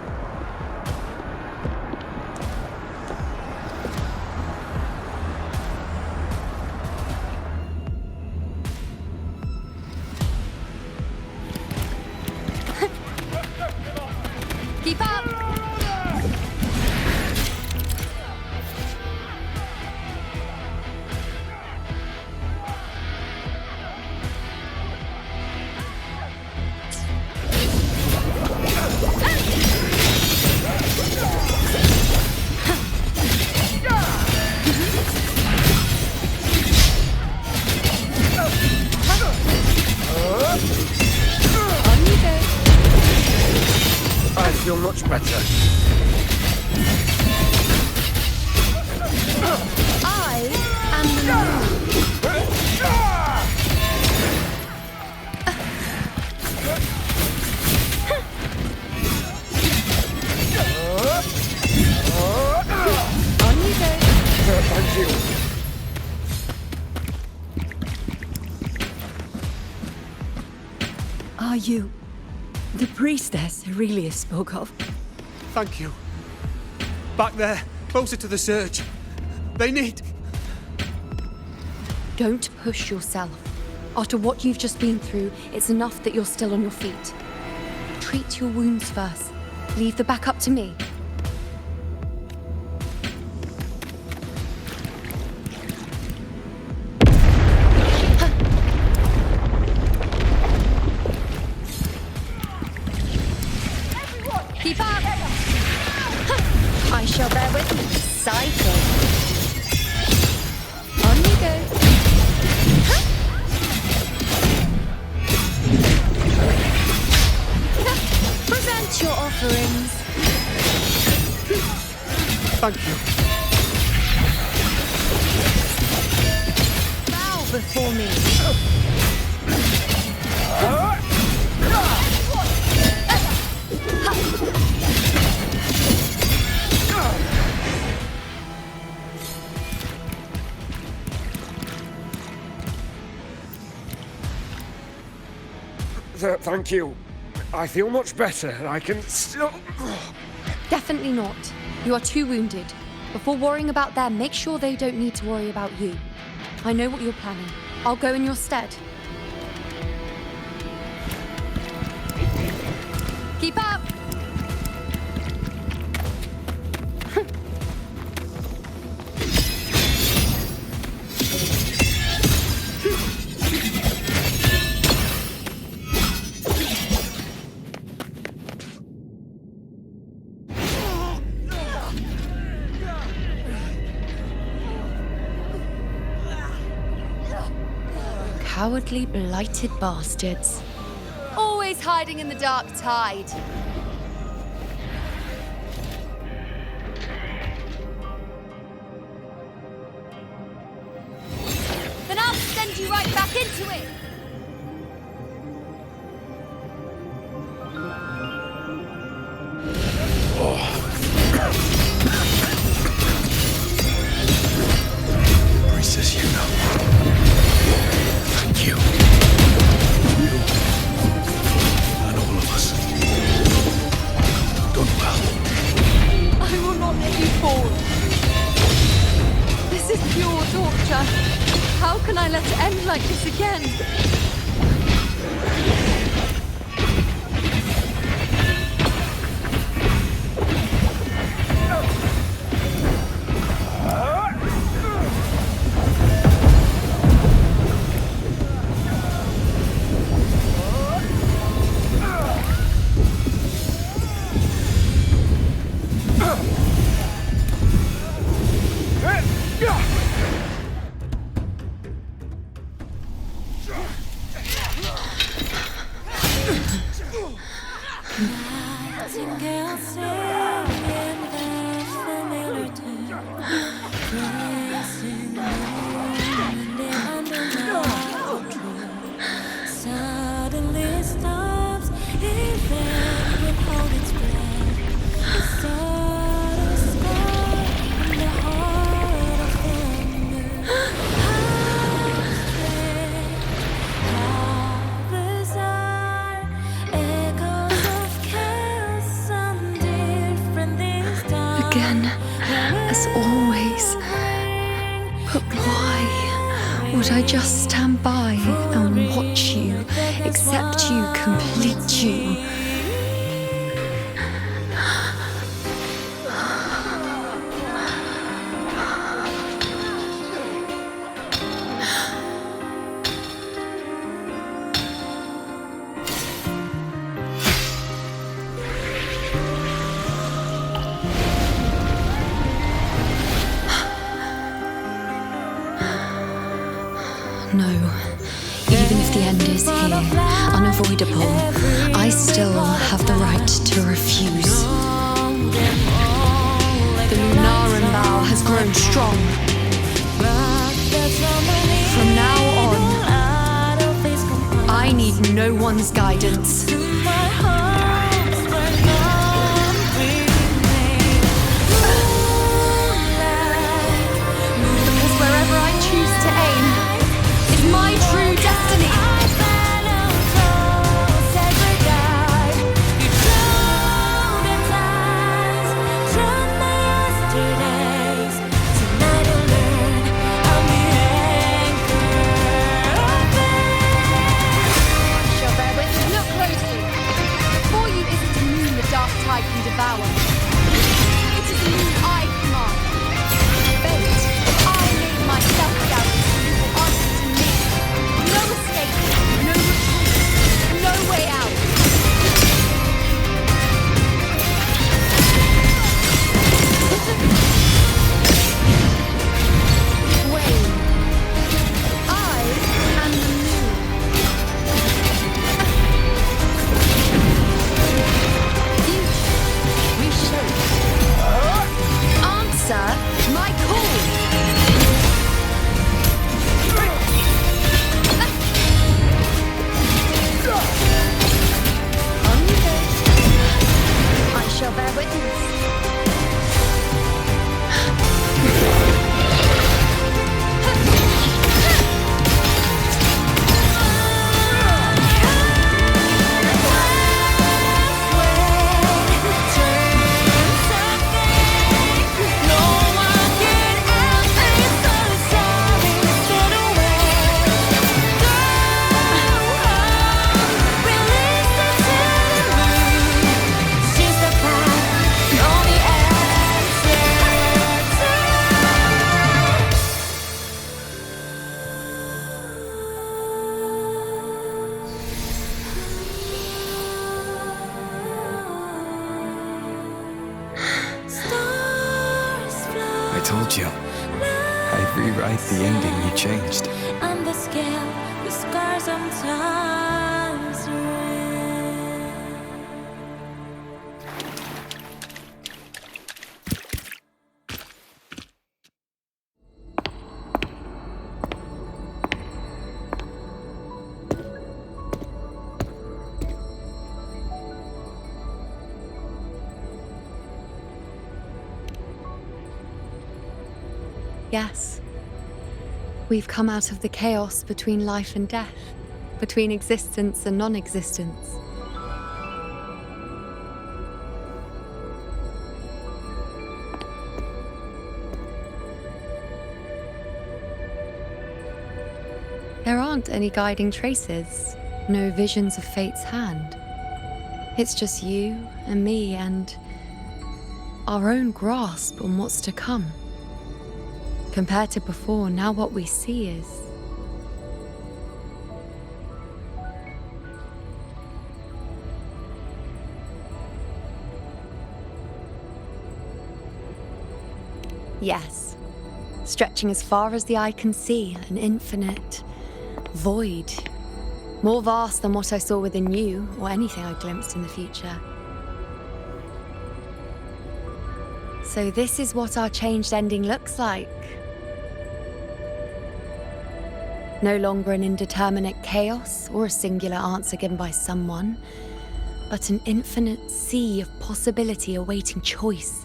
Keep up! better. I am the moon. On you go. Thank you. Are you the priestess Aurelia spoke of? Thank you. Back there, closer to the surge. They need... Don't push yourself. After what you've just been through, it's enough that you're still on your feet. Treat your wounds first. Leave the back up to me. Keep up! I shall bear with you. Cycle. On you go. Present your offerings. Thank you. Bow before me. Thank you. I feel much better. I can still... Definitely not. You are too wounded. Before worrying about them, make sure they don't need to worry about you. I know what you're planning. I'll go in your stead. Keep up! Cowardly, blighted bastards. Always hiding in the dark tide. Then I'll send you right back into it! Priestess Yuna. Thank you. You and all of us. Done well. I will not let you fall. This is pure torture. How can I let it end like this again? Again, as always. But why would I just stand by and watch you, accept you, complete you? No. Even if the end is here, unavoidable, I still have the right to refuse. The Lunaran vow has grown strong. From now on, I need no one's guidance. Because wherever I choose to aim is my true destiny. I can devour. It is me I command. Fate, I made myself guarantee you will answer to me. No escape, no retreat, no way out. Wayne, I am the moon. Answer my call. I shall bear witness. I told you. I'd rewrite the ending you changed. On the scale, the scars sometimes ring. Yes. We've come out of the chaos between life and death, between existence and non-existence. There aren't any guiding traces, no visions of fate's hand. It's just you and me and our own grasp on what's to come. Compared to before, now what we see is... Yes, stretching as far as the eye can see, an infinite void. More vast than what I saw within you, or anything I glimpsed in the future. So this is what our changed ending looks like. No longer an indeterminate chaos or a singular answer given by someone, but an infinite sea of possibility awaiting choice.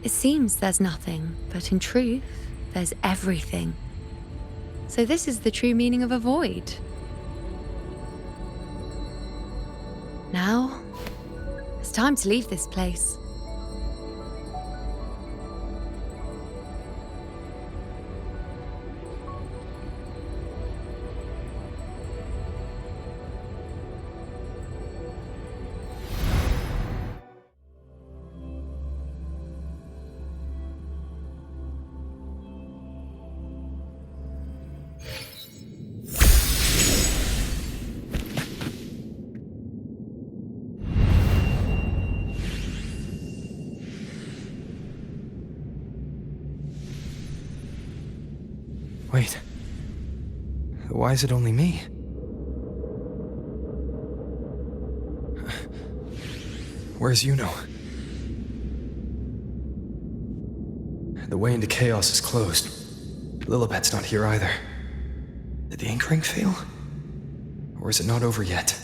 It seems there's nothing, but in truth, there's everything. So this is the true meaning of a void. Now, it's time to leave this place. Wait. Why is it only me? Where's Yuno? The way into Chaos is closed. Lilibet's not here either. Did the ink ring fail? Or is it not over yet?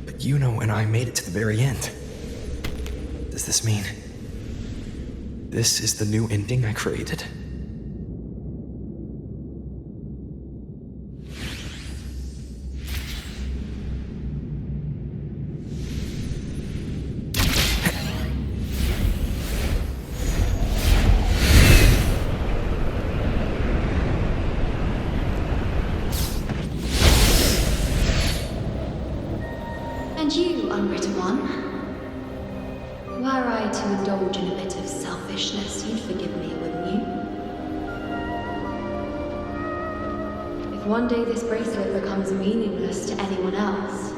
But Yuno and I made it to the very end. Does this mean this is the new ending I created? And you, unwritten one? Were I to indulge in a bit of selfishness, you'd forgive me, wouldn't you? If one day this bracelet becomes meaningless to anyone else,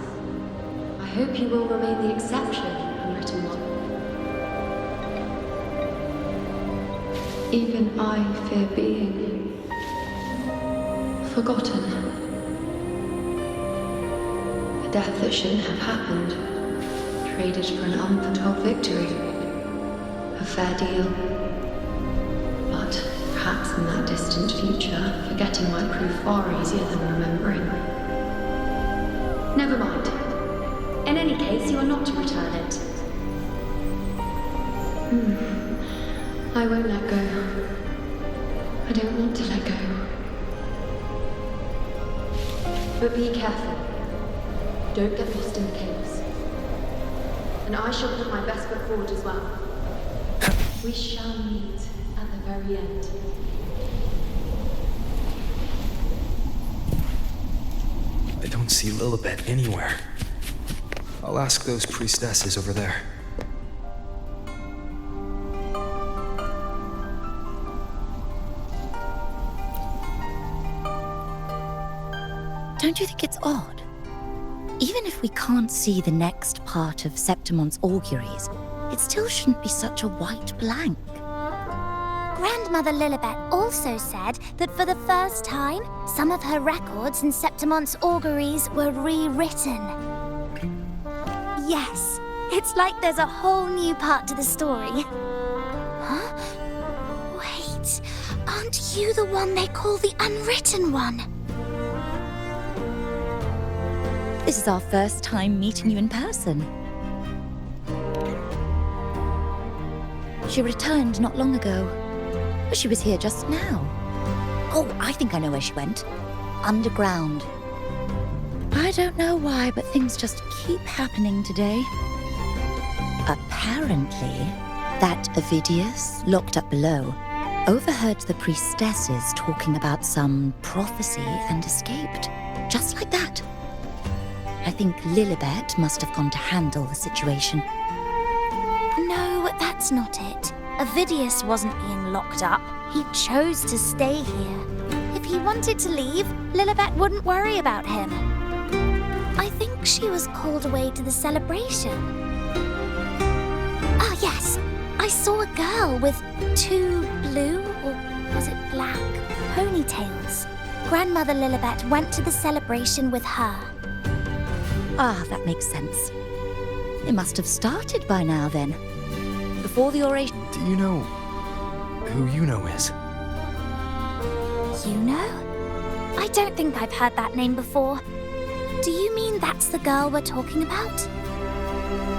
I hope you will remain the exception, unwritten one. Even I fear being forgotten. A death that shouldn't have happened, traded for an unforetold victory. A fair deal. But perhaps in that distant future, forgetting might prove far easier than remembering. Never mind. In any case, you are not to return it. I won't let go. I don't want to let go. But be careful. Don't get lost in the chaos. And I shall put my best foot forward as well. We shall meet at the very end. I don't see Lilibet anywhere. I'll ask those priestesses over there. Don't you think it's odd? Even if we can't see the next part of Septimon's auguries, it still shouldn't be such a white blank. Grandmother Lilibet also said that for the first time, some of her records in Septimon's auguries were rewritten. Yes, it's like there's a whole new part to the story. Huh? Wait, aren't you the one they call the Unwritten One? This is our first time meeting you in person. She returned not long ago. But she was here just now. Oh, I think I know where she went. Underground. I don't know why, but things just keep happening today. Apparently, that Ovidius, locked up below, overheard the priestesses talking about some prophecy and escaped. Just like that. I think Lilibet must have gone to handle the situation. No, that's not it. Ovidius wasn't being locked up. He chose to stay here. If he wanted to leave, Lilibet wouldn't worry about him. I think she was called away to the celebration. Ah, yes. I saw a girl with 2 blue, or was it black, ponytails. Grandmother Lilibet went to the celebration with her. Ah, that makes sense. It must have started by now, then. Before the oration... Do you know who Yuno is? Yuno? I don't think I've heard that name before. Do you mean that's the girl we're talking about?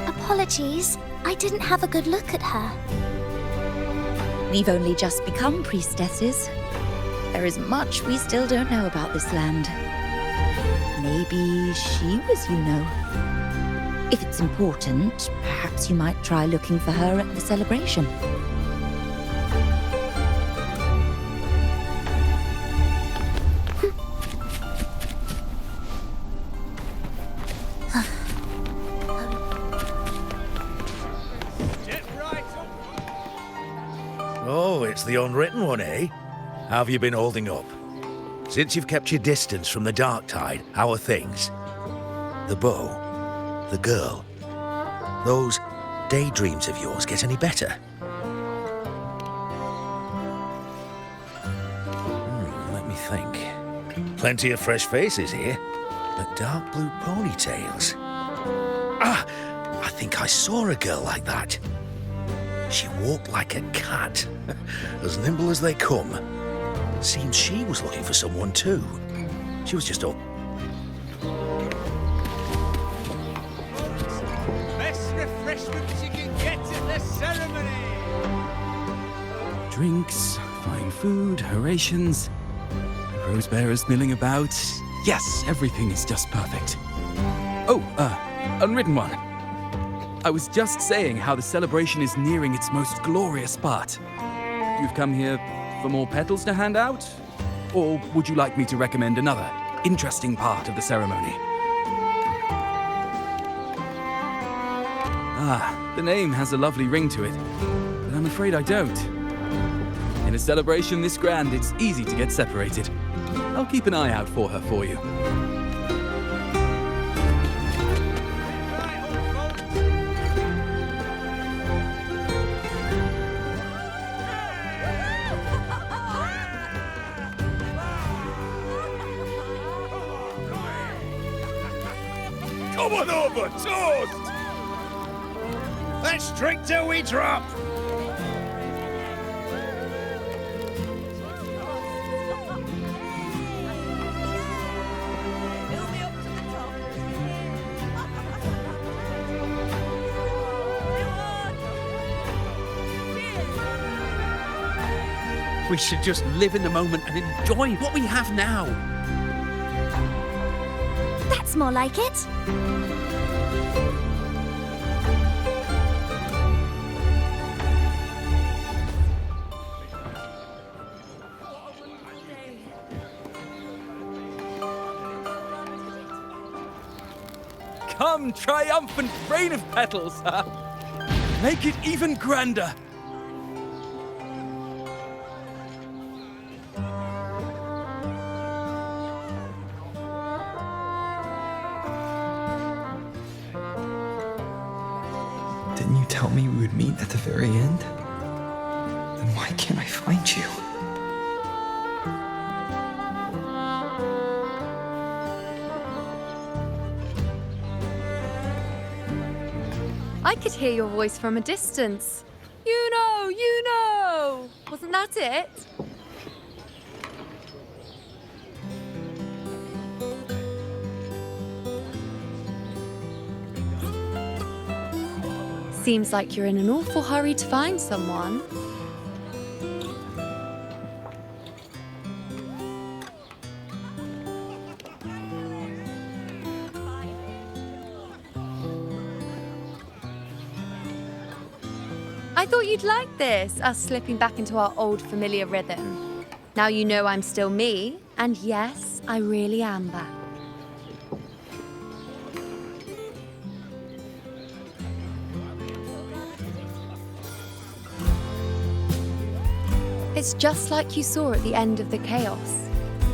Apologies, I didn't have a good look at her. We've only just become priestesses. There is much we still don't know about this land. Maybe she was Yuno. If it's important, perhaps you might try looking for her at the celebration. Oh, it's the Unwritten One, eh? How have you been holding up? Since you've kept your distance from the Dark Tide, how are things? The bow? The girl? Those daydreams of yours get any better? Let me think. Plenty of fresh faces here, but dark blue ponytails. I think I saw a girl like that. She walked like a cat, as nimble as they come. Seems she was looking for someone too. She was just up. Best refreshments you can get at the ceremony! Drinks, fine food, orations, rose bearers milling about. Yes, everything is just perfect. Oh, unwritten one. I was just saying how the celebration is nearing its most glorious part. You've come here for more petals to hand out? Or would you like me to recommend another interesting part of the ceremony? The name has a lovely ring to it, but I'm afraid I don't. In a celebration this grand, it's easy to get separated. I'll keep an eye out for her for you. Come on over, toast! Let's drink till we drop! We should just live in the moment and enjoy what we have now. That's more like it. Come, triumphant rain of petals! Make it even grander! Didn't you tell me we would meet at the very end? Then why can't I find you? I could hear your voice from a distance. You know! Wasn't that it? Seems like you're in an awful hurry to find someone. I thought you'd like this, us slipping back into our old familiar rhythm. Now you know I'm still me, and yes, I really am back. It's just like you saw at the end of the chaos.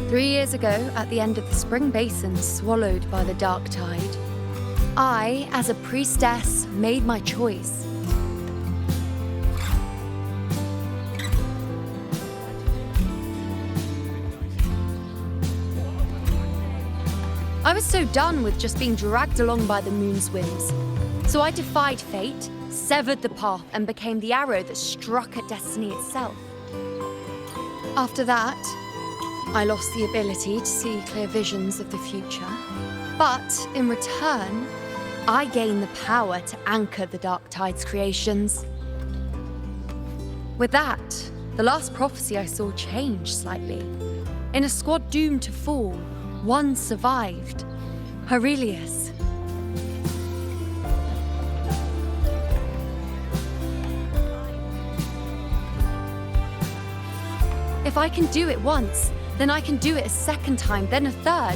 3 years ago, at the end of the spring basin swallowed by the dark tide, I, as a priestess, made my choice. I was so done with just being dragged along by the moon's whims. So I defied fate, severed the path, and became the arrow that struck at destiny itself. After that, I lost the ability to see clear visions of the future. But in return, I gained the power to anchor the Dark Tide's creations. With that, the last prophecy I saw changed slightly. In a squad doomed to fall, one survived. Aurelius. If I can do it once, then I can do it a second time, then a third.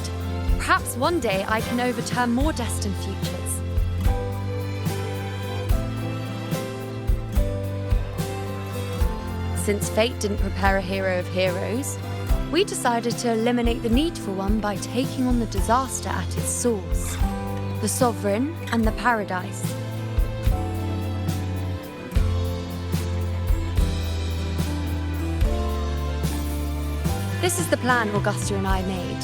Perhaps one day I can overturn more destined futures. Since fate didn't prepare a hero of heroes, we decided to eliminate the need for one by taking on the disaster at its source, the Sovereign and the Paradise. This is the plan Augusta and I made,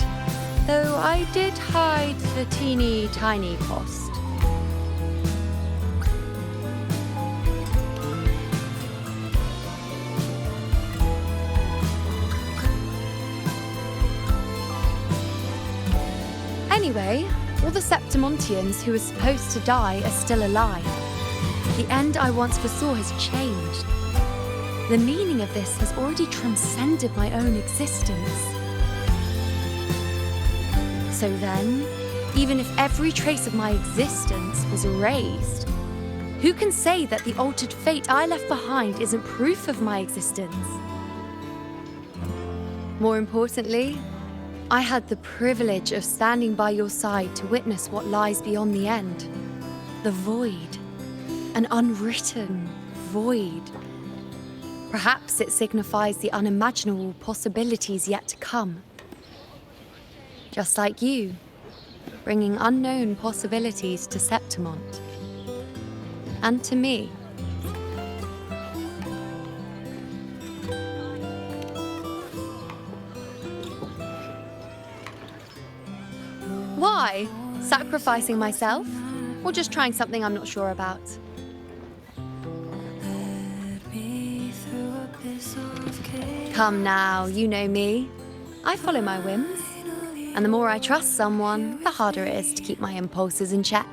though I did hide the teeny tiny cost. Anyway, all the Septimontians who were supposed to die are still alive. The end I once foresaw has changed. The meaning of this has already transcended my own existence. So then, even if every trace of my existence was erased, who can say that the altered fate I left behind isn't proof of my existence? More importantly, I had the privilege of standing by your side to witness what lies beyond the end. The void. An unwritten void. Perhaps it signifies the unimaginable possibilities yet to come. Just like you, bringing unknown possibilities to Septimont. And to me. Why? Sacrificing myself? Or just trying something I'm not sure about? Come now, you know me. I follow my whims. And the more I trust someone, the harder it is to keep my impulses in check.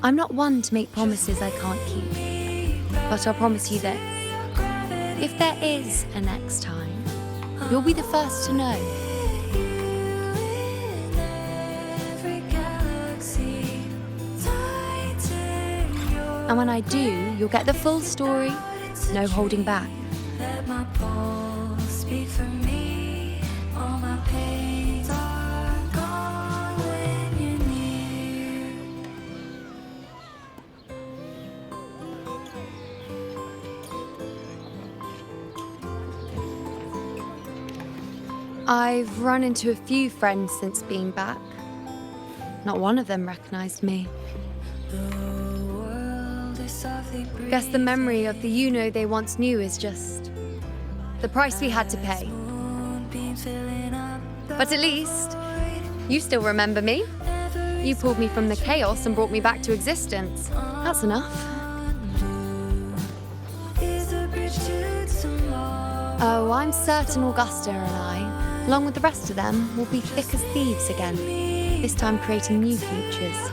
I'm not one to make promises I can't keep. But I'll promise you this. If there is a next time, you'll be the first to know. And when I do, you'll get the full story, no holding back. Let my pulse speak for me. All my pains are gone when you're near. I've run into a few friends since being back. Not one of them recognized me. Guess the memory of the you-know they once knew is just the price we had to pay. But at least, you still remember me. You pulled me from the chaos and brought me back to existence. That's enough. Oh, I'm certain Augusta and I, along with the rest of them, will be thick as thieves again, this time creating new futures.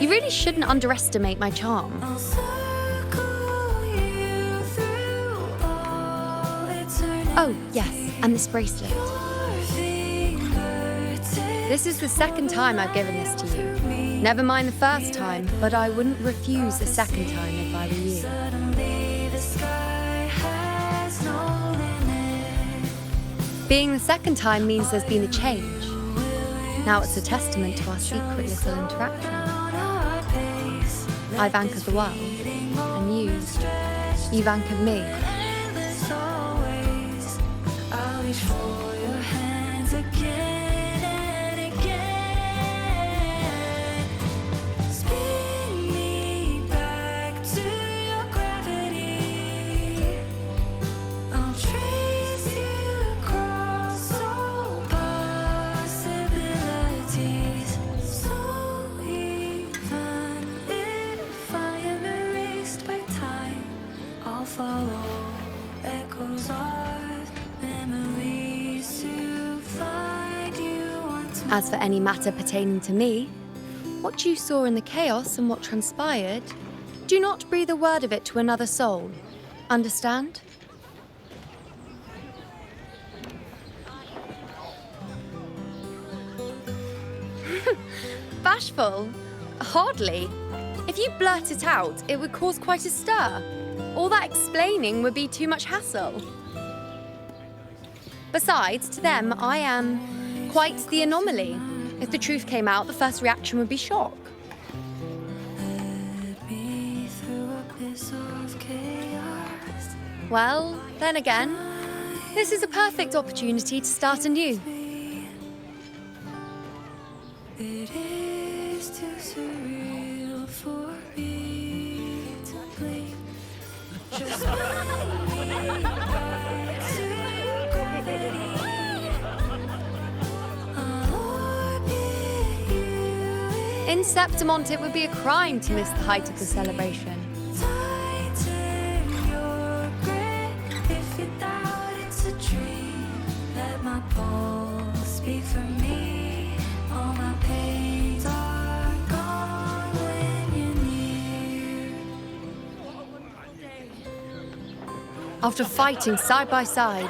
You really shouldn't underestimate my charm. Oh, yes, and this bracelet. This is the second time I've given this to you. Never mind the first time, but I wouldn't refuse a second time if I were you. Being the second time means there's been a change. Now it's a testament to our secret little interaction. I've anchored the world, and you've anchored me. I'll reach for your hands again and again. Spin me back to your gravity. I'll trace you across all possibilities. So even if I am erased by time, I'll follow echoes of memories to find you once more. As for any matter pertaining to me, what you saw in the chaos and what transpired, do not breathe a word of it to another soul. Understand? Bashful? Hardly. If you blurt it out, it would cause quite a stir. All that explaining would be too much hassle. Besides, to them, I am quite the anomaly. If the truth came out, the first reaction would be shock. Well, then again, this is a perfect opportunity to start anew. It is too surreal for me to blink. Just in Septimont, it would be a crime to miss the height of the celebration. tighten your grip if you doubt. After fighting side by side,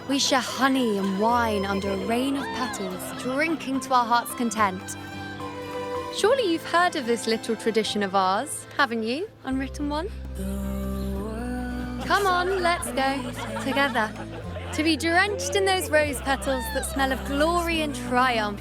we share honey and wine under a rain of petals, drinking to our heart's content. Surely you've heard of this little tradition of ours, haven't you, Unwritten One? Come on, let's go, together, to be drenched in those rose petals that smell of glory and triumph.